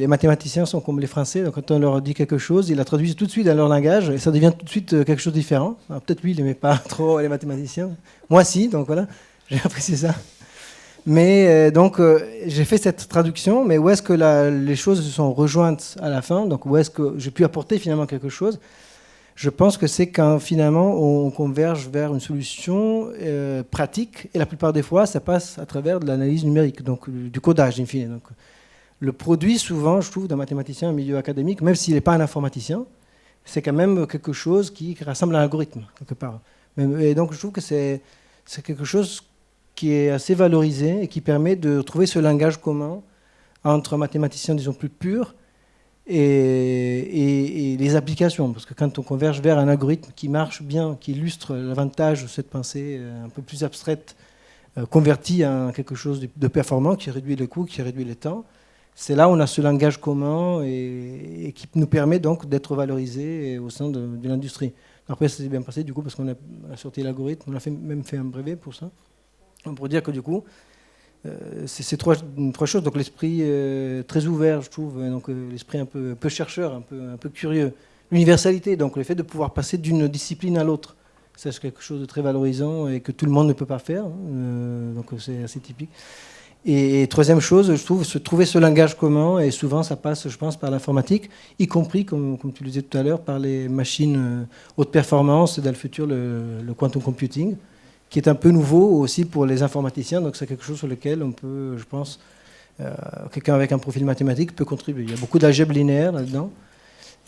mathématiciens sont comme les Français. Donc, quand on leur dit quelque chose, ils la traduisent tout de suite dans leur langage et ça devient tout de suite quelque chose de différent. Alors, peut-être lui, il n'aimait pas trop les mathématiciens. Moi, si. Donc voilà, j'ai apprécié ça. Mais donc, j'ai fait cette traduction. Mais où est-ce que les choses se sont rejointes à la fin? Donc, où est-ce que j'ai pu apporter finalement quelque chose? Je pense que c'est quand finalement on converge vers une solution pratique, et la plupart des fois, ça passe à travers de l'analyse numérique, donc du codage, in fine. Donc, le produit, souvent, je trouve, d'un mathématicien en milieu académique, même s'il n'est pas un informaticien, c'est quand même quelque chose qui rassemble un algorithme, quelque part. Et donc, je trouve que c'est quelque chose qui est assez valorisé et qui permet de trouver ce langage commun entre mathématiciens, disons, plus purs, et les applications, parce que quand on converge vers un algorithme qui marche bien, qui illustre l'avantage de cette pensée un peu plus abstraite, convertie en quelque chose de performant, qui réduit les coûts, qui réduit les temps, c'est là où on a ce langage commun et qui nous permet donc d'être valorisé au sein de l'industrie. Après, ça s'est bien passé du coup, parce qu'on a sorti l'algorithme, on a même fait un brevet pour ça, pour dire que du coup, c'est trois choses. Donc l'esprit très ouvert, je trouve, donc l'esprit un peu chercheur, un peu curieux. L'universalité, donc le fait de pouvoir passer d'une discipline à l'autre, ça c'est quelque chose de très valorisant et que tout le monde ne peut pas faire. Donc c'est assez typique. Et troisième chose, je trouve, trouver ce langage commun, et souvent ça passe, je pense, par l'informatique, y compris, comme tu le disais tout à l'heure, par les machines haute performance, dans le futur, le quantum computing, qui est un peu nouveau aussi pour les informaticiens. Donc c'est quelque chose sur lequel on peut, je pense, quelqu'un avec un profil mathématique peut contribuer. Il y a beaucoup d'algèbre linéaire là-dedans,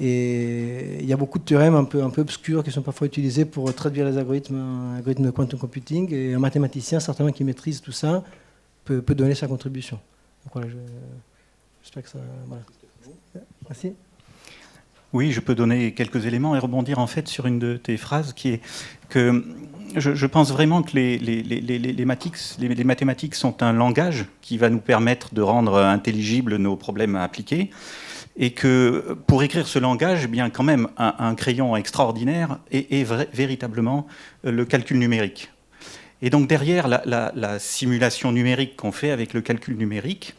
et il y a beaucoup de théorèmes un peu obscurs qui sont parfois utilisés pour traduire les algorithmes de quantum computing, et un mathématicien, certainement, qui maîtrise tout ça, peut donner sa contribution. Donc voilà, j'espère que ça... Voilà. Merci. Oui, je peux donner quelques éléments et rebondir en fait sur une de tes phrases qui est que je pense vraiment que les mathématiques sont un langage qui va nous permettre de rendre intelligibles nos problèmes appliqués, et que pour écrire ce langage, eh bien quand même un crayon extraordinaire est véritablement le calcul numérique. Et donc derrière, la simulation numérique qu'on fait avec le calcul numérique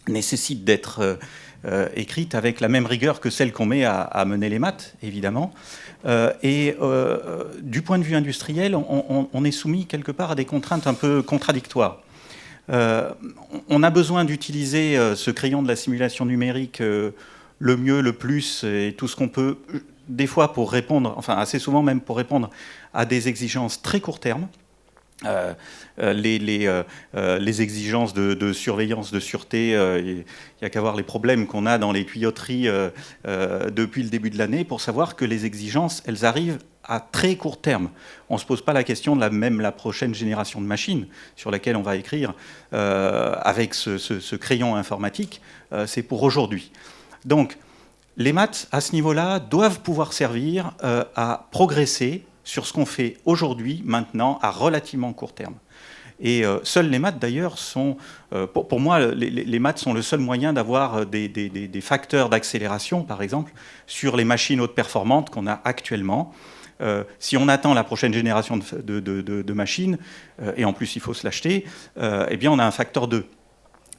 nécessite d'être écrite avec la même rigueur que celle qu'on met à mener les maths, évidemment. Du point de vue industriel, on est soumis quelque part à des contraintes un peu contradictoires. On a besoin d'utiliser ce crayon de la simulation numérique le mieux, le plus, et tout ce qu'on peut, des fois pour répondre, enfin assez souvent même pour répondre à des exigences très court terme. Les exigences de surveillance, de sûreté, il n'y a qu'à voir les problèmes qu'on a dans les tuyauteries depuis le début de l'année pour savoir que les exigences, elles arrivent à très court terme. On ne se pose pas la question de même la prochaine génération de machines sur laquelle on va écrire avec ce crayon informatique, c'est pour aujourd'hui. Donc, les maths, à ce niveau-là, doivent pouvoir servir à progresser sur ce qu'on fait aujourd'hui, maintenant, à relativement court terme. Et seuls les maths, d'ailleurs, sont... pour moi, les maths sont le seul moyen d'avoir des facteurs d'accélération, par exemple, sur les machines haute performantes qu'on a actuellement. Si on attend la prochaine génération de machines, et en plus il faut se l'acheter, eh bien on a un facteur 2.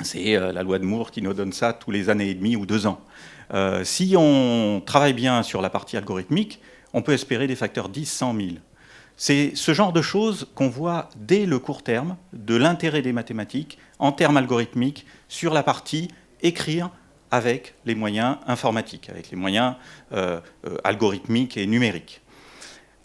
C'est la loi de Moore qui nous donne ça tous les années et demie ou 2 ans. Si on travaille bien sur la partie algorithmique, on peut espérer des facteurs 10, 100 000. C'est ce genre de choses qu'on voit dès le court terme de l'intérêt des mathématiques en termes algorithmiques sur la partie écrire avec les moyens informatiques, avec les moyens algorithmiques et numériques.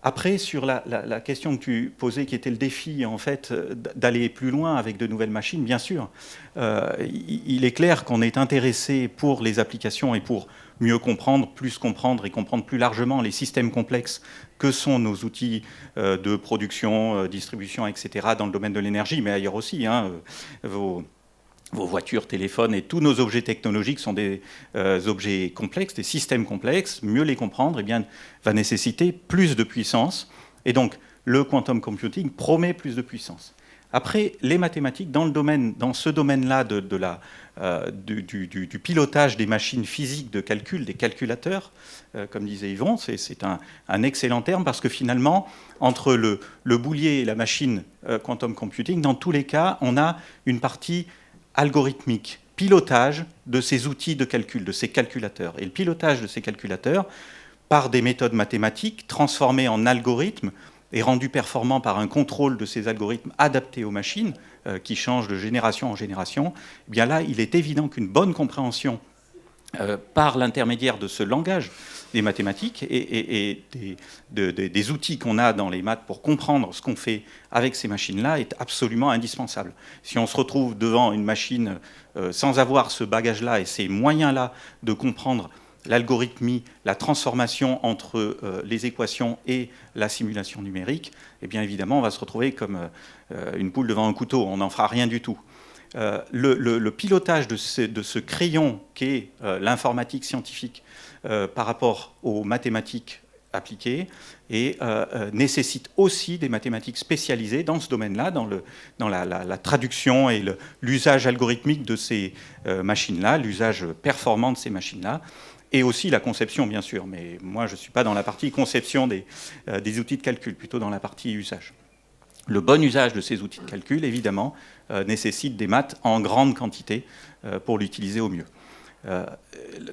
Après, sur la question que tu posais, qui était le défi en fait d'aller plus loin avec de nouvelles machines, bien sûr, il est clair qu'on est intéressé pour les applications et pour mieux comprendre, plus comprendre et comprendre plus largement les systèmes complexes que sont nos outils de production, distribution, etc. dans le domaine de l'énergie, mais ailleurs aussi. Vos voitures, téléphones et tous nos objets technologiques sont des objets complexes, des systèmes complexes. Mieux les comprendre, eh bien, va nécessiter plus de puissance. Et donc, le quantum computing promet plus de puissance. Après, les mathématiques, dans ce domaine-là du pilotage des machines physiques de calcul, des calculateurs, comme disait Yvon, c'est un excellent terme parce que finalement, entre le boulier et la machine quantum computing, dans tous les cas, on a une partie algorithmique, pilotage de ces outils de calcul, de ces calculateurs. Et le pilotage de ces calculateurs, par des méthodes mathématiques transformées en algorithmes et rendues performants par un contrôle de ces algorithmes adaptés aux machines, qui changent de génération en génération, eh bien là, il est évident qu'une bonne compréhension par l'intermédiaire de ce langage des mathématiques et des outils qu'on a dans les maths pour comprendre ce qu'on fait avec ces machines-là est absolument indispensable. Si on se retrouve devant une machine sans avoir ce bagage-là et ces moyens-là de comprendre l'algorithmie, la transformation entre les équations et la simulation numérique, eh bien évidemment, on va se retrouver comme une poule devant un couteau, on n'en fera rien du tout. Le pilotage de ce crayon qu'est l'informatique scientifique par rapport aux mathématiques appliquées et nécessite aussi des mathématiques spécialisées dans ce domaine-là, dans la traduction et l'usage algorithmique de ces machines-là, l'usage performant de ces machines-là, et aussi la conception, bien sûr. Mais moi, je ne suis pas dans la partie conception des outils de calcul, plutôt dans la partie usage. Le bon usage de ces outils de calcul, évidemment, nécessite des maths en grande quantité pour l'utiliser au mieux.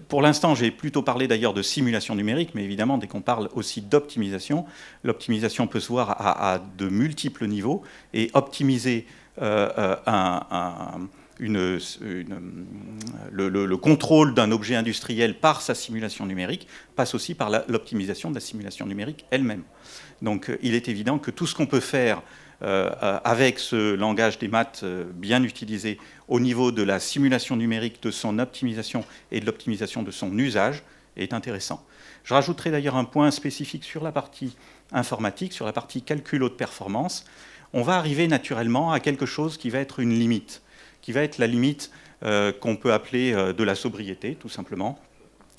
Pour l'instant, j'ai plutôt parlé d'ailleurs de simulation numérique, mais évidemment, dès qu'on parle aussi d'optimisation, l'optimisation peut se voir à de multiples niveaux, et optimiser le contrôle d'un objet industriel par sa simulation numérique passe aussi par l'optimisation de la simulation numérique elle-même. Donc il est évident que tout ce qu'on peut faire avec ce langage des maths bien utilisé au niveau de la simulation numérique, de son optimisation et de l'optimisation de son usage est intéressant. Je rajouterai d'ailleurs un point spécifique sur la partie informatique, sur la partie calcul haute performance. On va arriver naturellement à quelque chose qui va être une limite, qui va être la limite qu'on peut appeler de la sobriété, tout simplement.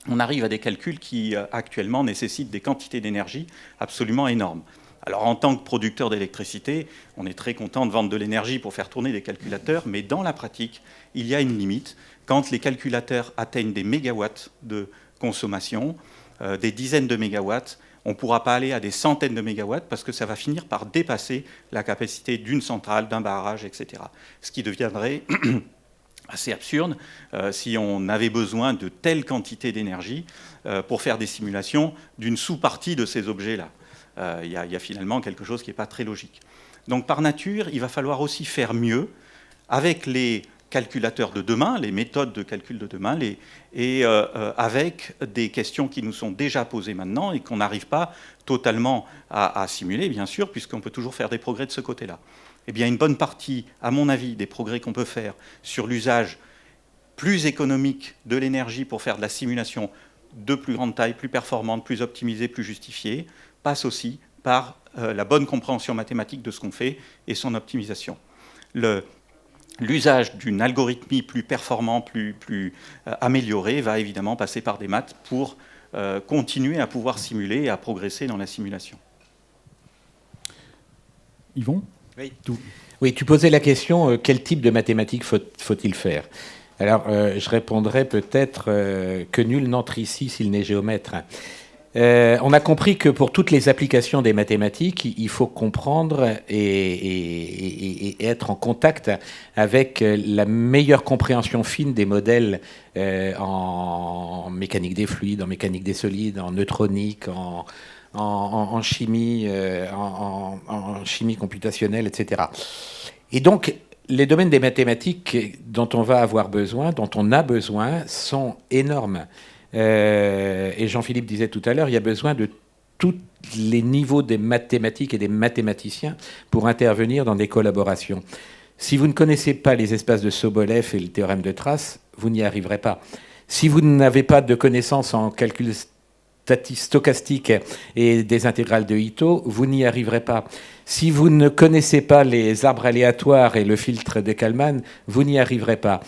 On arrive à des calculs qui actuellement nécessitent des quantités d'énergie absolument énormes. Alors en tant que producteur d'électricité, on est très content de vendre de l'énergie pour faire tourner des calculateurs, mais dans la pratique, il y a une limite. Quand les calculateurs atteignent des mégawatts de consommation, des dizaines de mégawatts, on ne pourra pas aller à des centaines de mégawatts parce que ça va finir par dépasser la capacité d'une centrale, d'un barrage, etc. Ce qui deviendrait assez absurde si on avait besoin de telle quantité d'énergie pour faire des simulations d'une sous-partie de ces objets-là. Il y a finalement quelque chose qui n'est pas très logique. Donc par nature, il va falloir aussi faire mieux avec les calculateurs de demain, les méthodes de calcul de demain, avec des questions qui nous sont déjà posées maintenant et qu'on n'arrive pas totalement à simuler, bien sûr, puisqu'on peut toujours faire des progrès de ce côté-là. Eh bien, une bonne partie, à mon avis, des progrès qu'on peut faire sur l'usage plus économique de l'énergie pour faire de la simulation de plus grande taille, plus performante, plus optimisée, plus justifiée, passe aussi par la bonne compréhension mathématique de ce qu'on fait et son optimisation. L'usage d'une algorithmie plus performant, plus améliorée, va évidemment passer par des maths pour continuer à pouvoir simuler et à progresser dans la simulation. Yvon ? Oui, tu posais la question, quel type de mathématiques faut-il faire ? Alors, je répondrais peut-être que nul n'entre ici s'il n'est géomètre. On a compris que pour toutes les applications des mathématiques, il faut comprendre et être en contact avec la meilleure compréhension fine des modèles en mécanique des fluides, en mécanique des solides, en neutronique, en chimie, en chimie computationnelle, etc. Et donc, les domaines des mathématiques dont on va avoir besoin, dont on a besoin, sont énormes. Et Jean-Philippe disait tout à l'heure, il y a besoin de tous les niveaux des mathématiques et des mathématiciens pour intervenir dans des collaborations. Si vous ne connaissez pas les espaces de Sobolev et le théorème de Trace, vous n'y arriverez pas. Si vous n'avez pas de connaissances en calcul stochastique et des intégrales de Ito, vous n'y arriverez pas. Si vous ne connaissez pas les arbres aléatoires et le filtre de Kalman, vous n'y arriverez pas.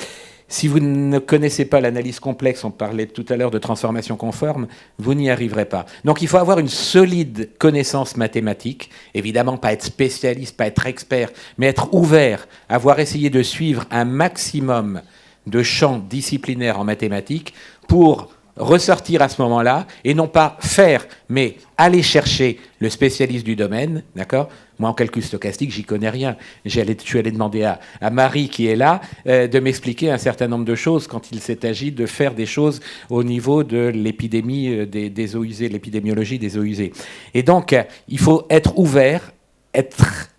Si vous ne connaissez pas l'analyse complexe, on parlait tout à l'heure de transformation conforme, vous n'y arriverez pas. Donc il faut avoir une solide connaissance mathématique, évidemment pas être spécialiste, pas être expert, mais être ouvert, avoir essayé de suivre un maximum de champs disciplinaires en mathématiques pour ressortir à ce moment-là, et non pas faire, mais aller chercher le spécialiste du domaine, d'accord ? Moi, en calcul stochastique, j'y connais rien. Je suis allé demander à Marie, qui est là, de m'expliquer un certain nombre de choses quand il s'est agi de faire des choses au niveau de l'épidémie des eaux usées, l'épidémiologie des eaux usées. Et donc, il faut être ouvert, être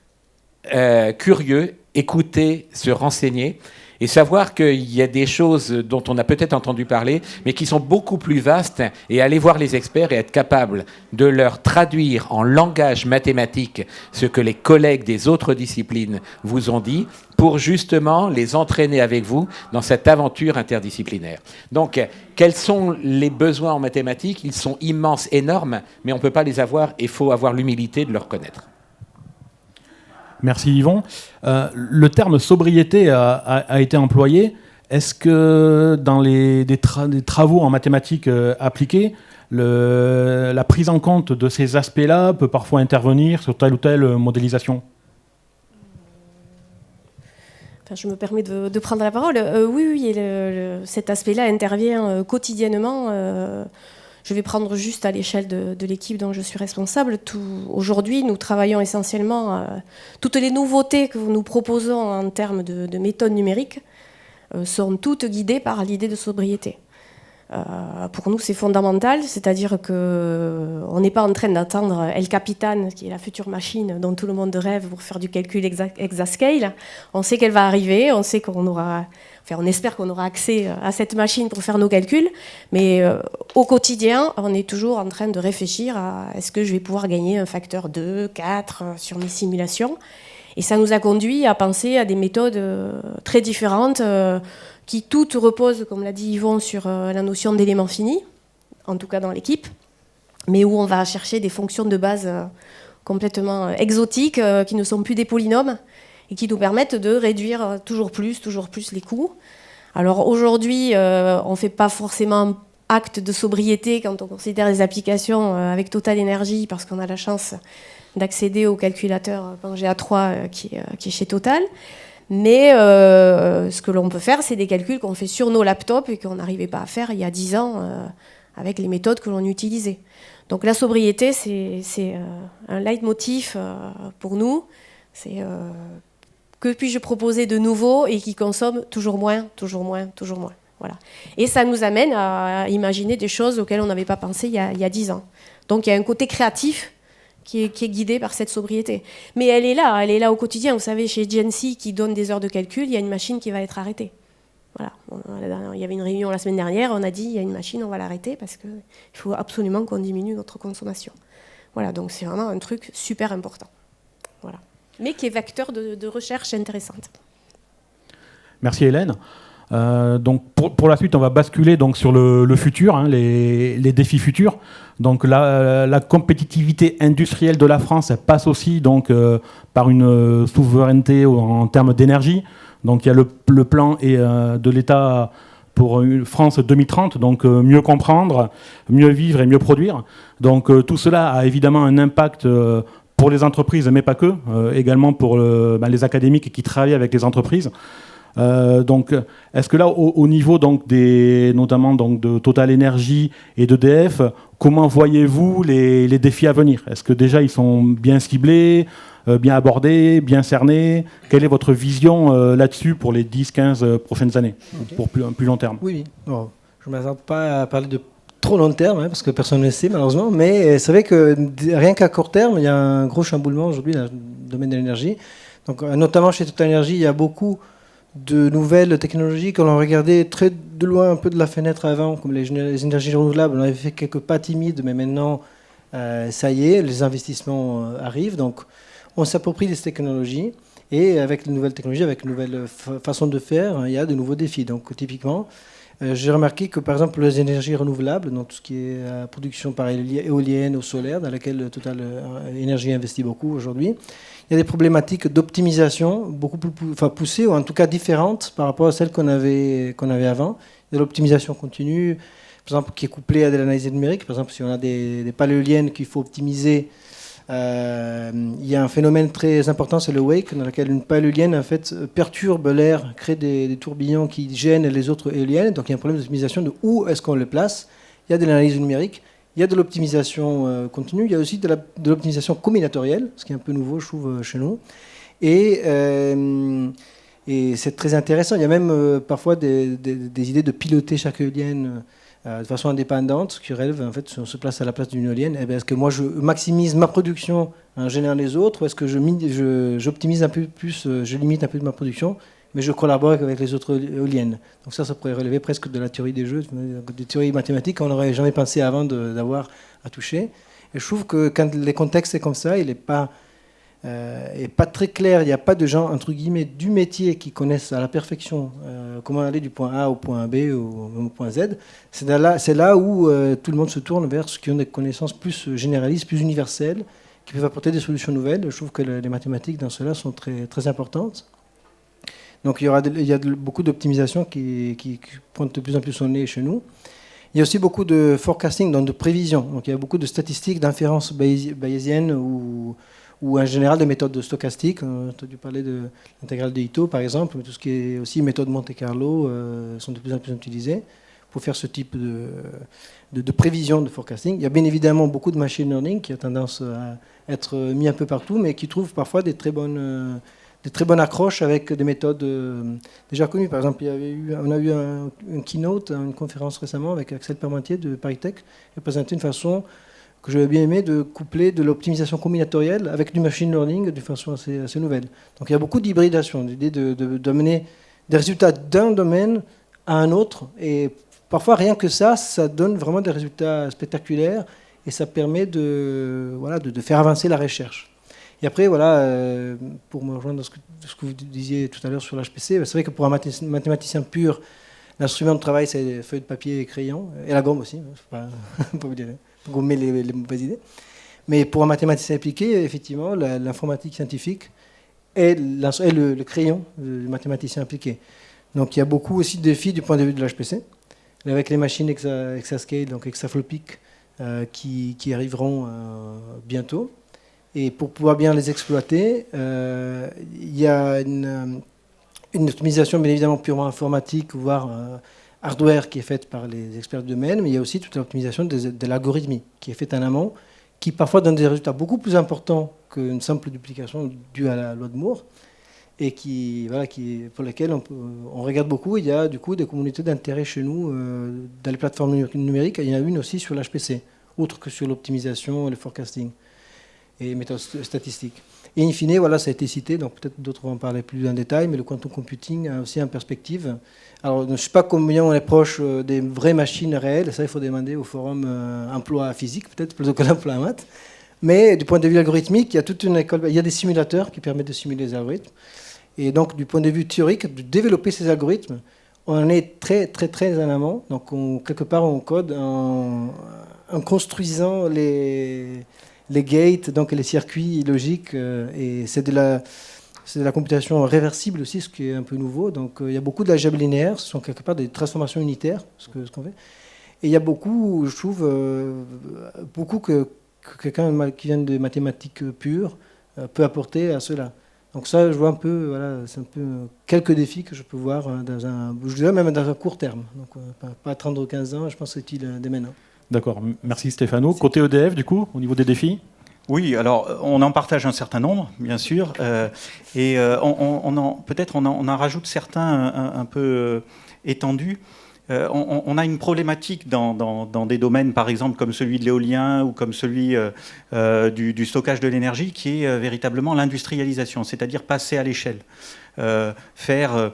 curieux, écouter, se renseigner, et savoir qu'il y a des choses dont on a peut-être entendu parler, mais qui sont beaucoup plus vastes, et aller voir les experts et être capable de leur traduire en langage mathématique ce que les collègues des autres disciplines vous ont dit, pour justement les entraîner avec vous dans cette aventure interdisciplinaire. Donc, quels sont les besoins en mathématiques ? Ils sont immenses, énormes, mais on ne peut pas les avoir, et il faut avoir l'humilité de les reconnaître. Merci Yvon. Le terme sobriété a été employé. Est-ce que dans des travaux en mathématiques appliquées, la prise en compte de ces aspects-là peut parfois intervenir sur telle ou telle modélisation ? Je me permets de prendre la parole. Oui, cet aspect-là intervient quotidiennement. Je vais prendre juste à l'échelle de l'équipe dont je suis responsable. Aujourd'hui, nous travaillons essentiellement... toutes les nouveautés que nous proposons en termes de méthodes numériques sont toutes guidées par l'idée de sobriété. Pour nous, c'est fondamental, c'est-à-dire qu'on n'est pas en train d'attendre El Capitan, qui est la future machine dont tout le monde rêve pour faire du calcul exascale. On sait qu'elle va arriver, on sait qu'on aura... on espère qu'on aura accès à cette machine pour faire nos calculs, mais au quotidien, on est toujours en train de réfléchir à est-ce que je vais pouvoir gagner un facteur 2, 4 sur mes simulations. Et ça nous a conduit à penser à des méthodes très différentes qui toutes reposent, comme l'a dit Yvon, sur la notion d'éléments finis, en tout cas dans l'équipe, mais où on va chercher des fonctions de base complètement exotiques qui ne sont plus des polynômes, et qui nous permettent de réduire toujours plus les coûts. Alors aujourd'hui, on ne fait pas forcément acte de sobriété quand on considère les applications avec Total Energy, parce qu'on a la chance d'accéder au calculateur Pangea 3 qui est chez Total. Mais ce que l'on peut faire, c'est des calculs qu'on fait sur nos laptops et qu'on n'arrivait pas à faire il y a 10 ans avec les méthodes que l'on utilisait. Donc la sobriété, c'est un leitmotiv pour nous. C'est... que puis-je proposer de nouveau et qui consomme toujours moins. Voilà. Et ça nous amène à imaginer des choses auxquelles on n'avait pas pensé il y a 10 ans. Donc il y a un côté créatif qui est guidé par cette sobriété. Mais elle est là au quotidien. Vous savez, chez GNC qui donne des heures de calcul, il y a une machine qui va être arrêtée. Voilà. Il y avait une réunion la semaine dernière, on a dit il y a une machine, on va l'arrêter parce qu'il faut absolument qu'on diminue notre consommation. Voilà, donc c'est vraiment un truc super important. Voilà. Mais qui est vecteur de recherche intéressante. Merci Hélène. Donc pour la suite, on va basculer donc sur le futur, hein, les défis futurs. Donc la compétitivité industrielle de la France, elle passe aussi donc par une souveraineté en termes d'énergie. Donc il y a le plan de l'État pour une France 2030, donc mieux comprendre, mieux vivre et mieux produire. Donc tout cela a évidemment un impact pour les entreprises, mais pas que, également pour les académiques qui travaillent avec les entreprises. Donc, est-ce que là, au niveau donc notamment donc de Total Energy et d'EDF, comment voyez-vous les défis à venir? Est-ce que déjà ils sont bien ciblés, bien abordés, bien cernés? Quelle est votre vision là-dessus pour les 10-15 prochaines années, pour un plus long terme? Oui. Bon, je ne m'attends pas à parler de trop long terme, parce que personne ne le sait malheureusement, mais c'est vrai que rien qu'à court terme, il y a un gros chamboulement aujourd'hui dans le domaine de l'énergie. Donc, notamment chez Total Energy, il y a beaucoup de nouvelles technologies que l'on regardait très de loin un peu de la fenêtre avant, comme les énergies renouvelables. On avait fait quelques pas timides, mais maintenant, ça y est, les investissements arrivent. Donc, on s'approprie ces technologies. Et avec les nouvelles technologies, avec une nouvelle façon de faire, il y a de nouveaux défis. Donc, typiquement, j'ai remarqué que, par exemple, les énergies renouvelables, donc tout ce qui est production par éolienne ou solaire, dans laquelle Total Energy investit beaucoup aujourd'hui, il y a des problématiques d'optimisation beaucoup plus poussées, ou en tout cas différentes par rapport à celles qu'on avait avant. Il y a l'optimisation continue, par exemple, qui est couplée à de l'analyse numérique. Par exemple, si on a des pales éoliennes qu'il faut optimiser, il y a un phénomène très important, c'est le wake, dans lequel une pale éolienne en fait, perturbe l'air, crée des tourbillons qui gênent les autres éoliennes. Donc il y a un problème d'optimisation de où est-ce qu'on le place. Il y a de l'analyse numérique. Il y a de l'optimisation continue, il y a aussi de l'optimisation combinatorielle, ce qui est un peu nouveau, je trouve, chez nous. Et c'est très intéressant. Il y a même parfois des idées de piloter chaque éolienne de façon indépendante, qui relève, en fait, se place à la place d'une éolienne. Est-ce que moi, je maximise ma production en générant les autres, ou est-ce que j'optimise un peu plus, je limite un peu de ma production, mais je collabore avec les autres éoliennes. Donc ça pourrait relever presque de la théorie des jeux, des théories mathématiques qu'on n'aurait jamais pensé avant d'avoir à toucher. Et je trouve que quand les contextes sont comme ça, il n'est pas très clair. Il n'y a pas de gens, entre guillemets, du métier qui connaissent à la perfection comment aller du point A au point B ou au point Z. C'est là où tout le monde se tourne vers ceux qui ont des connaissances plus généralistes, plus universelles, qui peuvent apporter des solutions nouvelles. Je trouve que les mathématiques dans cela sont très, très importantes. Donc il y a beaucoup d'optimisation qui pointe de plus en plus au nez chez nous. Il y a aussi beaucoup de forecasting, donc de prévision. Donc il y a beaucoup de statistiques, d'inférences bayésiennes ou en général des méthodes stochastiques. On a entendu parler de l'intégrale de Ito, par exemple, mais tout ce qui est aussi méthode Monte Carlo sont de plus en plus utilisées pour faire ce type de prévision de forecasting. Il y a bien évidemment beaucoup de machine learning qui a tendance à être mis un peu partout, mais qui trouve parfois des très bonnes accroches avec des méthodes déjà connues. Par exemple, on a eu un keynote, une conférence récemment avec Axel Parmentier de ParisTech, qui a présenté une façon que j'avais bien aimé de coupler de l'optimisation combinatorielle avec du machine learning d'une façon assez nouvelle. Donc il y a beaucoup d'hybridation, l'idée d'amener des résultats d'un domaine à un autre, et parfois rien que ça donne vraiment des résultats spectaculaires, et ça permet de faire avancer la recherche. Et après, pour me rejoindre dans ce que vous disiez tout à l'heure sur l'HPC, c'est vrai que pour un mathématicien pur, l'instrument de travail, c'est feuille de papier et crayon, et la gomme aussi, pas vous dire, gommer les mauvaises idées. Mais pour un mathématicien appliqué, effectivement, l'informatique scientifique est le crayon du mathématicien appliqué. Donc il y a beaucoup aussi de défis du point de vue de l'HPC, avec les machines exascale, donc hexaflopiques, qui arriveront bientôt. Et pour pouvoir bien les exploiter, il y a une optimisation bien évidemment purement informatique, voire hardware, qui est faite par les experts du domaine, mais il y a aussi toute l'optimisation de l'algorithmie qui est faite en amont, qui parfois donne des résultats beaucoup plus importants qu'une simple duplication due à la loi de Moore, et pour lesquels on regarde beaucoup. Il y a du coup des communautés d'intérêt chez nous dans les plateformes numériques. Il y en a une aussi sur l'HPC, autre que sur l'optimisation et le forecasting et méthodes statistiques. Et in fine, ça a été cité, donc peut-être d'autres vont en parler plus en détail, mais le quantum computing a aussi en perspective. Alors, je ne sais pas combien on est proche des vraies machines réelles, ça il faut demander au forum emploi physique, peut-être plutôt que l'emploi en maths. Mais du point de vue algorithmique, il y a toute une école, il y a des simulateurs qui permettent de simuler les algorithmes. Et donc, du point de vue théorique, de développer ces algorithmes, on est très, très, très en amont. Donc, quelque part, on code en construisant les gates, donc les circuits logiques, et c'est de la computation réversible aussi, ce qui est un peu nouveau. Donc il y a beaucoup d'algèbre linéaire, ce sont quelque part des transformations unitaires, ce qu'on fait. Et il y a beaucoup, je trouve, que quelqu'un qui vient de mathématiques pures peut apporter à cela. Donc ça, je vois un peu, voilà, c'est un peu quelques défis que je peux voir je dirais même dans un court terme. Donc pas 30 ou 15 ans, je pense que c'est utile dès maintenant. D'accord, merci Stéphano. Côté EDF, du coup, au niveau des défis ? Oui, alors on en partage un certain nombre, bien sûr, et peut-être on en rajoute certains un peu étendus. On a une problématique dans des domaines, par exemple, comme celui de l'éolien ou comme celui du stockage de l'énergie, qui est véritablement l'industrialisation, c'est-à-dire passer à l'échelle. Faire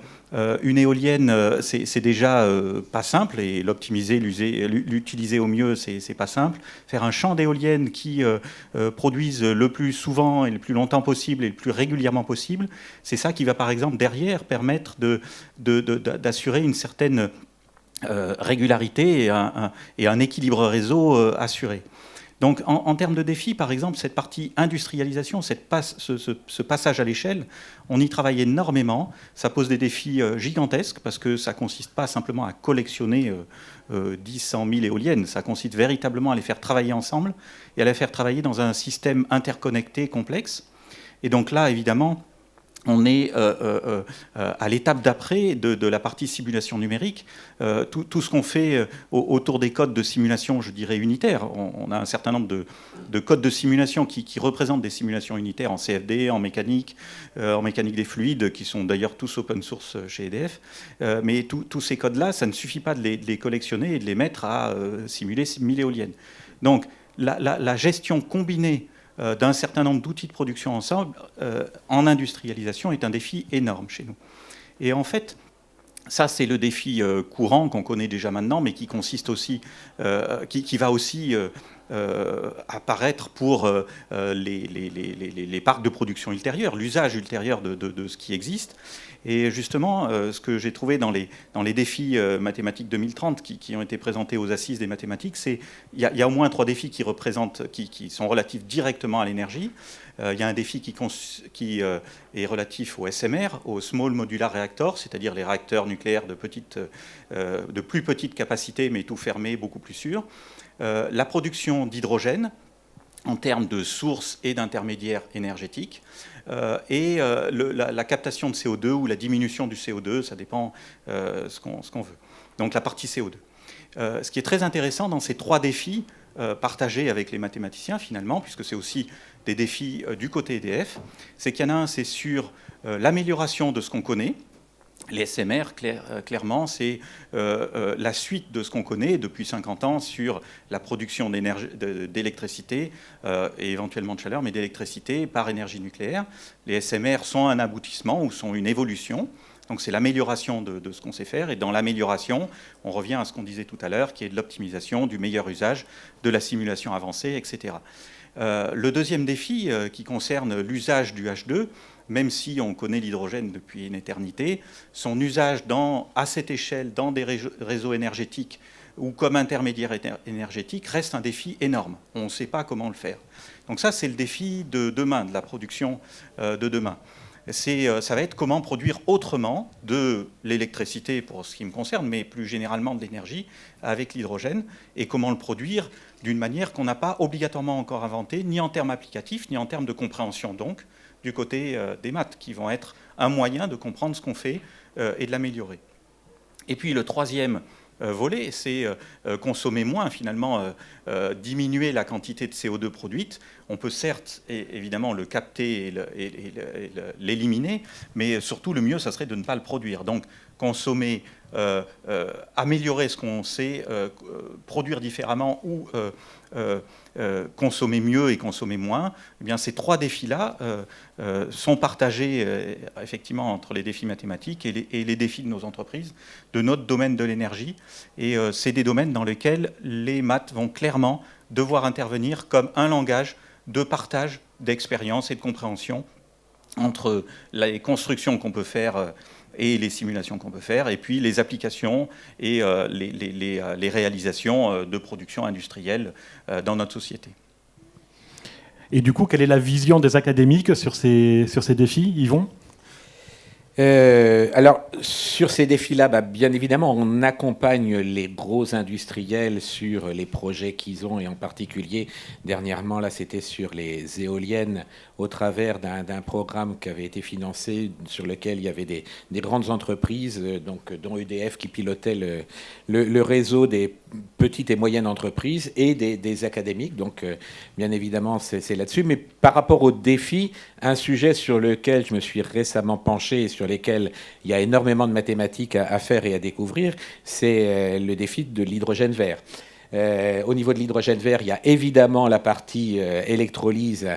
une éolienne, c'est déjà pas simple, et l'optimiser, l'utiliser au mieux, c'est pas simple. Faire un champ d'éoliennes qui produise le plus souvent et le plus longtemps possible et le plus régulièrement possible, c'est ça qui va, par exemple, derrière permettre d'assurer une certaine régularité et un équilibre réseau assuré. Donc en termes de défis, par exemple, cette partie industrialisation, ce passage à l'échelle, on y travaille énormément. Ça pose des défis gigantesques parce que ça ne consiste pas simplement à collectionner 10, 100 000 éoliennes. Ça consiste véritablement à les faire travailler ensemble et à les faire travailler dans un système interconnecté complexe. Et donc là, évidemment, on est à l'étape d'après de la partie simulation numérique. Tout ce qu'on fait autour des codes de simulation, je dirais unitaires, on a un certain nombre de codes de simulation qui représentent des simulations unitaires en CFD, en mécanique des fluides, qui sont d'ailleurs tous open source chez EDF. Mais tous ces codes-là, ça ne suffit pas de les collectionner et de les mettre à simuler 1000 éoliennes. Donc la gestion combinée d'un certain nombre d'outils de production ensemble, en industrialisation, est un défi énorme chez nous. Et en fait, ça, c'est le défi courant qu'on connaît déjà maintenant, mais qui consiste aussi, qui va aussi apparaître pour les parcs de production ultérieurs, l'usage ultérieur de ce qui existe. Et justement, ce que j'ai trouvé dans les défis mathématiques 2030 qui ont été présentés aux assises des mathématiques, c'est il y a au moins 3 défis qui sont relatifs directement à l'énergie. Il y a un défi qui est relatif au SMR, au Small Modular Reactor, c'est-à-dire les réacteurs nucléaires de plus petite capacité, mais tout fermé, beaucoup plus sûr. La production d'hydrogène en termes de sources et d'intermédiaires énergétiques, et la captation de CO2 ou la diminution du CO2, ça dépend ce qu'on veut. Donc la partie CO2. Ce qui est très intéressant dans ces 3 défis partagés avec les mathématiciens finalement, puisque c'est aussi des défis du côté EDF, c'est qu'il y en a un, c'est sur l'amélioration de ce qu'on connaît. Les SMR, clairement, c'est la suite de ce qu'on connaît depuis 50 ans sur la production d'électricité et éventuellement de chaleur, mais d'électricité par énergie nucléaire. Les SMR sont un aboutissement ou sont une évolution. Donc c'est l'amélioration de ce qu'on sait faire. Et dans l'amélioration, on revient à ce qu'on disait tout à l'heure, qui est de l'optimisation, du meilleur usage, de la simulation avancée, etc. Le deuxième défi qui concerne l'usage du H2, même si on connaît l'hydrogène depuis une éternité, son usage à cette échelle, dans des réseaux énergétiques ou comme intermédiaire énergétique, reste un défi énorme. On ne sait pas comment le faire. Donc ça, c'est le défi de demain, de la production de demain. Ça va être comment produire autrement de l'électricité pour ce qui me concerne, mais plus généralement de l'énergie avec l'hydrogène, et comment le produire d'une manière qu'on n'a pas obligatoirement encore inventée, ni en termes applicatifs, ni en termes de compréhension, donc, du côté des maths, qui vont être un moyen de comprendre ce qu'on fait et de l'améliorer. Et puis le troisième volet, c'est consommer moins, finalement, diminuer la quantité de CO2 produite. On peut certes, évidemment, le capter et l'éliminer, mais surtout, le mieux, ça serait de ne pas le produire. Donc, consommer, améliorer ce qu'on sait, produire différemment ou consommer mieux et consommer moins, eh bien, ces 3 défis-là sont partagés effectivement entre les défis mathématiques et les défis de nos entreprises, de notre domaine de l'énergie. Et c'est des domaines dans lesquels les maths vont clairement devoir intervenir comme un langage de partage d'expérience et de compréhension entre les constructions qu'on peut faire et les simulations qu'on peut faire, et puis les applications et les réalisations de production industrielle dans notre société. Et du coup, quelle est la vision des académiques sur ces défis, Yvon ? Alors, sur ces défis-là, bien évidemment, on accompagne les gros industriels sur les projets qu'ils ont, et en particulier, dernièrement, là, c'était sur les éoliennes, au travers d'un programme qui avait été financé, sur lequel il y avait des grandes entreprises, donc, dont EDF, qui pilotait le réseau des petites et moyennes entreprises, et des académiques. Donc, bien évidemment, c'est là-dessus. Mais par rapport aux défis, un sujet sur lequel je me suis récemment penché et sur lesquels il y a énormément de mathématiques à faire et à découvrir, c'est le défi de l'hydrogène vert. Au niveau de l'hydrogène vert, il y a évidemment la partie électrolyse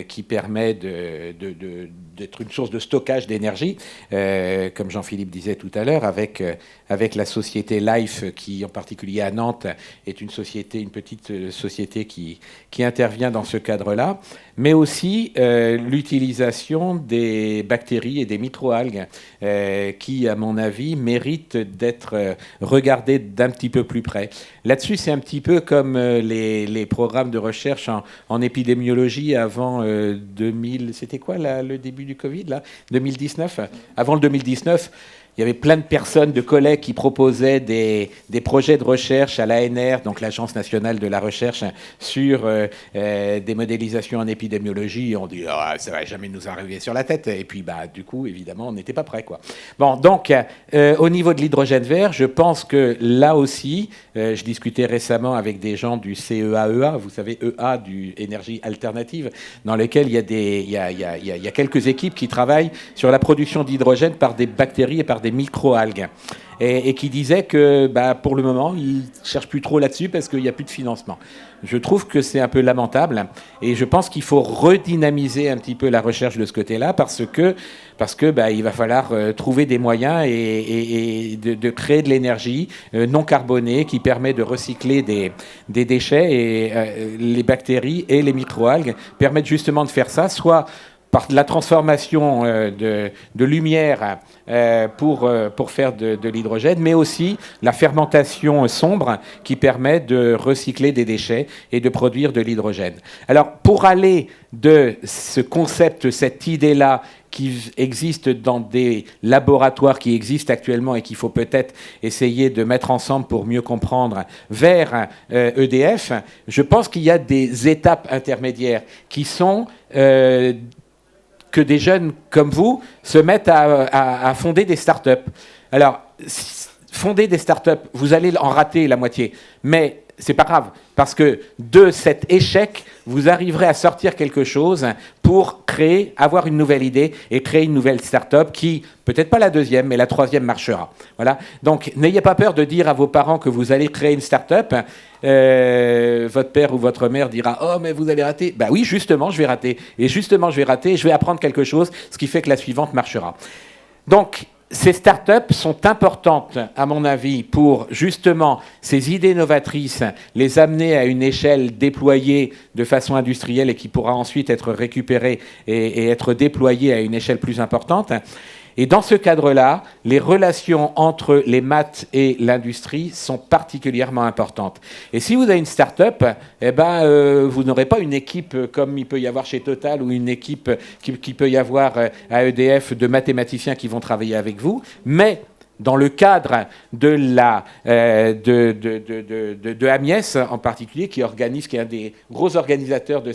qui permet d'être une source de stockage d'énergie, comme Jean-Philippe disait tout à l'heure, avec la société Life, qui en particulier à Nantes est une petite société qui intervient dans ce cadre-là, mais aussi l'utilisation des bactéries et des microalgues qui, à mon avis, méritent d'être regardées d'un petit peu plus près. Là-dessus, c'est un petit peu comme les programmes de recherche en épidémiologie avant 2000. C'était quoi le début du Covid, là, 2019. Avant le 2019, il y avait plein de personnes, de collègues qui proposaient des projets de recherche à l'ANR, donc l'Agence nationale de la recherche, sur des modélisations en épidémiologie. On dit ça va jamais nous arriver sur la tête. Et puis du coup, évidemment, on n'était pas prêt, quoi. Bon, donc au niveau de l'hydrogène vert, je pense que là aussi, je discutais récemment avec des gens du CEAEA, vous savez, EA, du énergie alternative, dans lequel il y a quelques équipes qui travaillent sur la production d'hydrogène par des bactéries et par des microalgues, et qui disaient que pour le moment, ils ne cherchent plus trop là-dessus parce qu'il n'y a plus de financement. Je trouve que c'est un peu lamentable, et je pense qu'il faut redynamiser un petit peu la recherche de ce côté-là, parce que il va falloir trouver des moyens et de créer de l'énergie non carbonée qui permet de recycler des déchets, et les bactéries et les microalgues permettent justement de faire ça, soit par la transformation de lumière pour faire de l'hydrogène, mais aussi la fermentation sombre qui permet de recycler des déchets et de produire de l'hydrogène. Alors, pour aller de ce concept, cette idée-là, qui existe dans des laboratoires qui existent actuellement et qu'il faut peut-être essayer de mettre ensemble pour mieux comprendre, vers EDF, je pense qu'il y a des étapes intermédiaires qui sont que des jeunes comme vous se mettent à fonder des startups. Alors, fonder des startups, vous allez en rater la moitié, mais c'est pas grave, parce que de cet échec, vous arriverez à sortir quelque chose pour avoir une nouvelle idée et créer une nouvelle start-up qui, peut-être pas la deuxième, mais la troisième marchera. Voilà. Donc, n'ayez pas peur de dire à vos parents que vous allez créer une start-up. Votre père ou votre mère dira « Oh, mais vous allez rater ». Ben oui, justement, je vais rater. Et justement, je vais rater, je vais apprendre quelque chose, ce qui fait que la suivante marchera. Donc, ces startups sont importantes, à mon avis, pour justement ces idées novatrices, les amener à une échelle déployée de façon industrielle et qui pourra ensuite être récupérée et être déployée à une échelle plus importante. Et dans ce cadre-là, les relations entre les maths et l'industrie sont particulièrement importantes. Et si vous avez une start-up, vous n'aurez pas une équipe comme il peut y avoir chez Total, ou une équipe qui peut y avoir à EDF de mathématiciens qui vont travailler avec vous, mais dans le cadre de Amies en particulier, qui est un des gros organisateurs de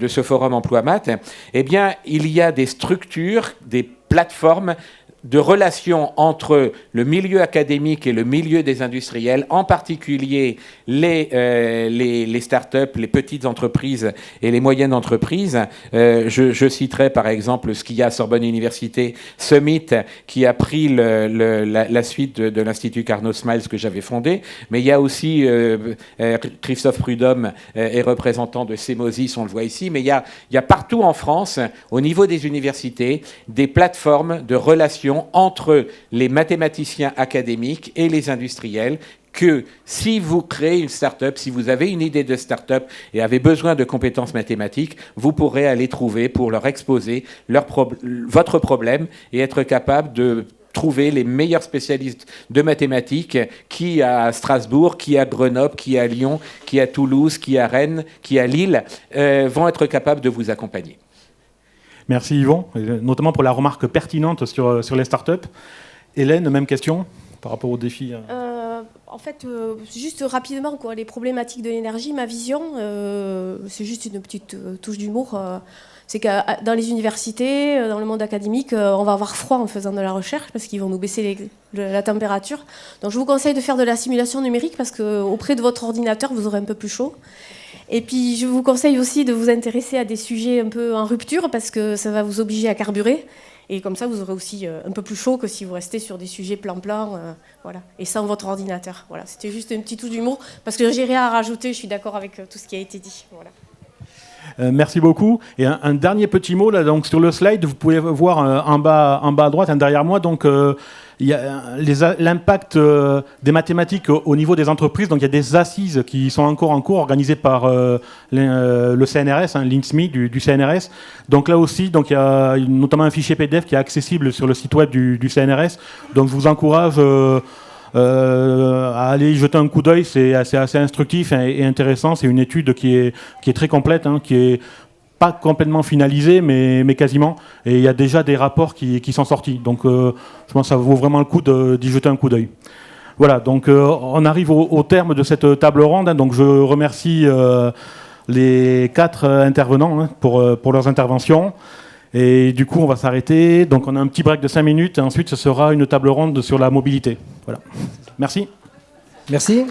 ce forum Emploi Maths, eh bien, il y a des structures, des plateformes de relations entre le milieu académique et le milieu des industriels, en particulier les startups, les petites entreprises et les moyennes entreprises. Je citerai par exemple ce qu'il y a à Sorbonne Université, Summit, qui a pris la suite de l'Institut Carnot Smiles que j'avais fondé, mais il y a aussi Christophe Prudhomme est représentant de Semosis, on le voit ici, mais il y a partout en France, au niveau des universités, des plateformes de relations entre les mathématiciens académiques et les industriels, que si vous créez une start-up, si vous avez une idée de start-up et avez besoin de compétences mathématiques, vous pourrez aller trouver pour leur exposer votre problème et être capable de trouver les meilleurs spécialistes de mathématiques qui à Strasbourg, qui à Grenoble, qui à Lyon, qui à Toulouse, qui à Rennes, qui à Lille, vont être capables de vous accompagner. Merci Yvon, notamment pour la remarque pertinente sur les startups. Hélène, même question par rapport aux défis. En fait, juste rapidement, quoi, les problématiques de l'énergie, ma vision, c'est juste une petite touche d'humour. C'est que dans les universités, dans le monde académique, on va avoir froid en faisant de la recherche parce qu'ils vont nous baisser la température. Donc je vous conseille de faire de la simulation numérique parce qu'auprès de votre ordinateur, vous aurez un peu plus chaud. Et puis je vous conseille aussi de vous intéresser à des sujets un peu en rupture parce que ça va vous obliger à carburer. Et comme ça, vous aurez aussi un peu plus chaud que si vous restez sur des sujets plan-plan, voilà, et sans votre ordinateur. Voilà, c'était juste une petite touche d'humour parce que j'ai rien à rajouter. Je suis d'accord avec tout ce qui a été dit. Voilà. Merci beaucoup. Et un dernier petit mot là, donc sur le slide, vous pouvez voir en bas à droite, derrière moi, donc il y a l'impact des mathématiques au niveau des entreprises. Donc il y a des assises qui sont encore en cours, organisées par le CNRS, l'INSMI du CNRS. Donc là aussi, donc il y a notamment un fichier PDF qui est accessible sur le site web du CNRS. Donc je vous encourage à aller y jeter un coup d'œil, c'est assez instructif et intéressant. C'est une étude qui est très complète, qui est pas complètement finalisée, mais quasiment. Et il y a déjà des rapports qui sont sortis. Donc je pense que ça vaut vraiment le coup d'y jeter un coup d'œil. Voilà, donc on arrive au terme de cette table ronde. Donc je remercie les 4 intervenants pour leurs interventions. Et du coup, on va s'arrêter. Donc, on a un petit break de 5 minutes. Et ensuite, ce sera une table ronde sur la mobilité. Voilà. Merci. Merci.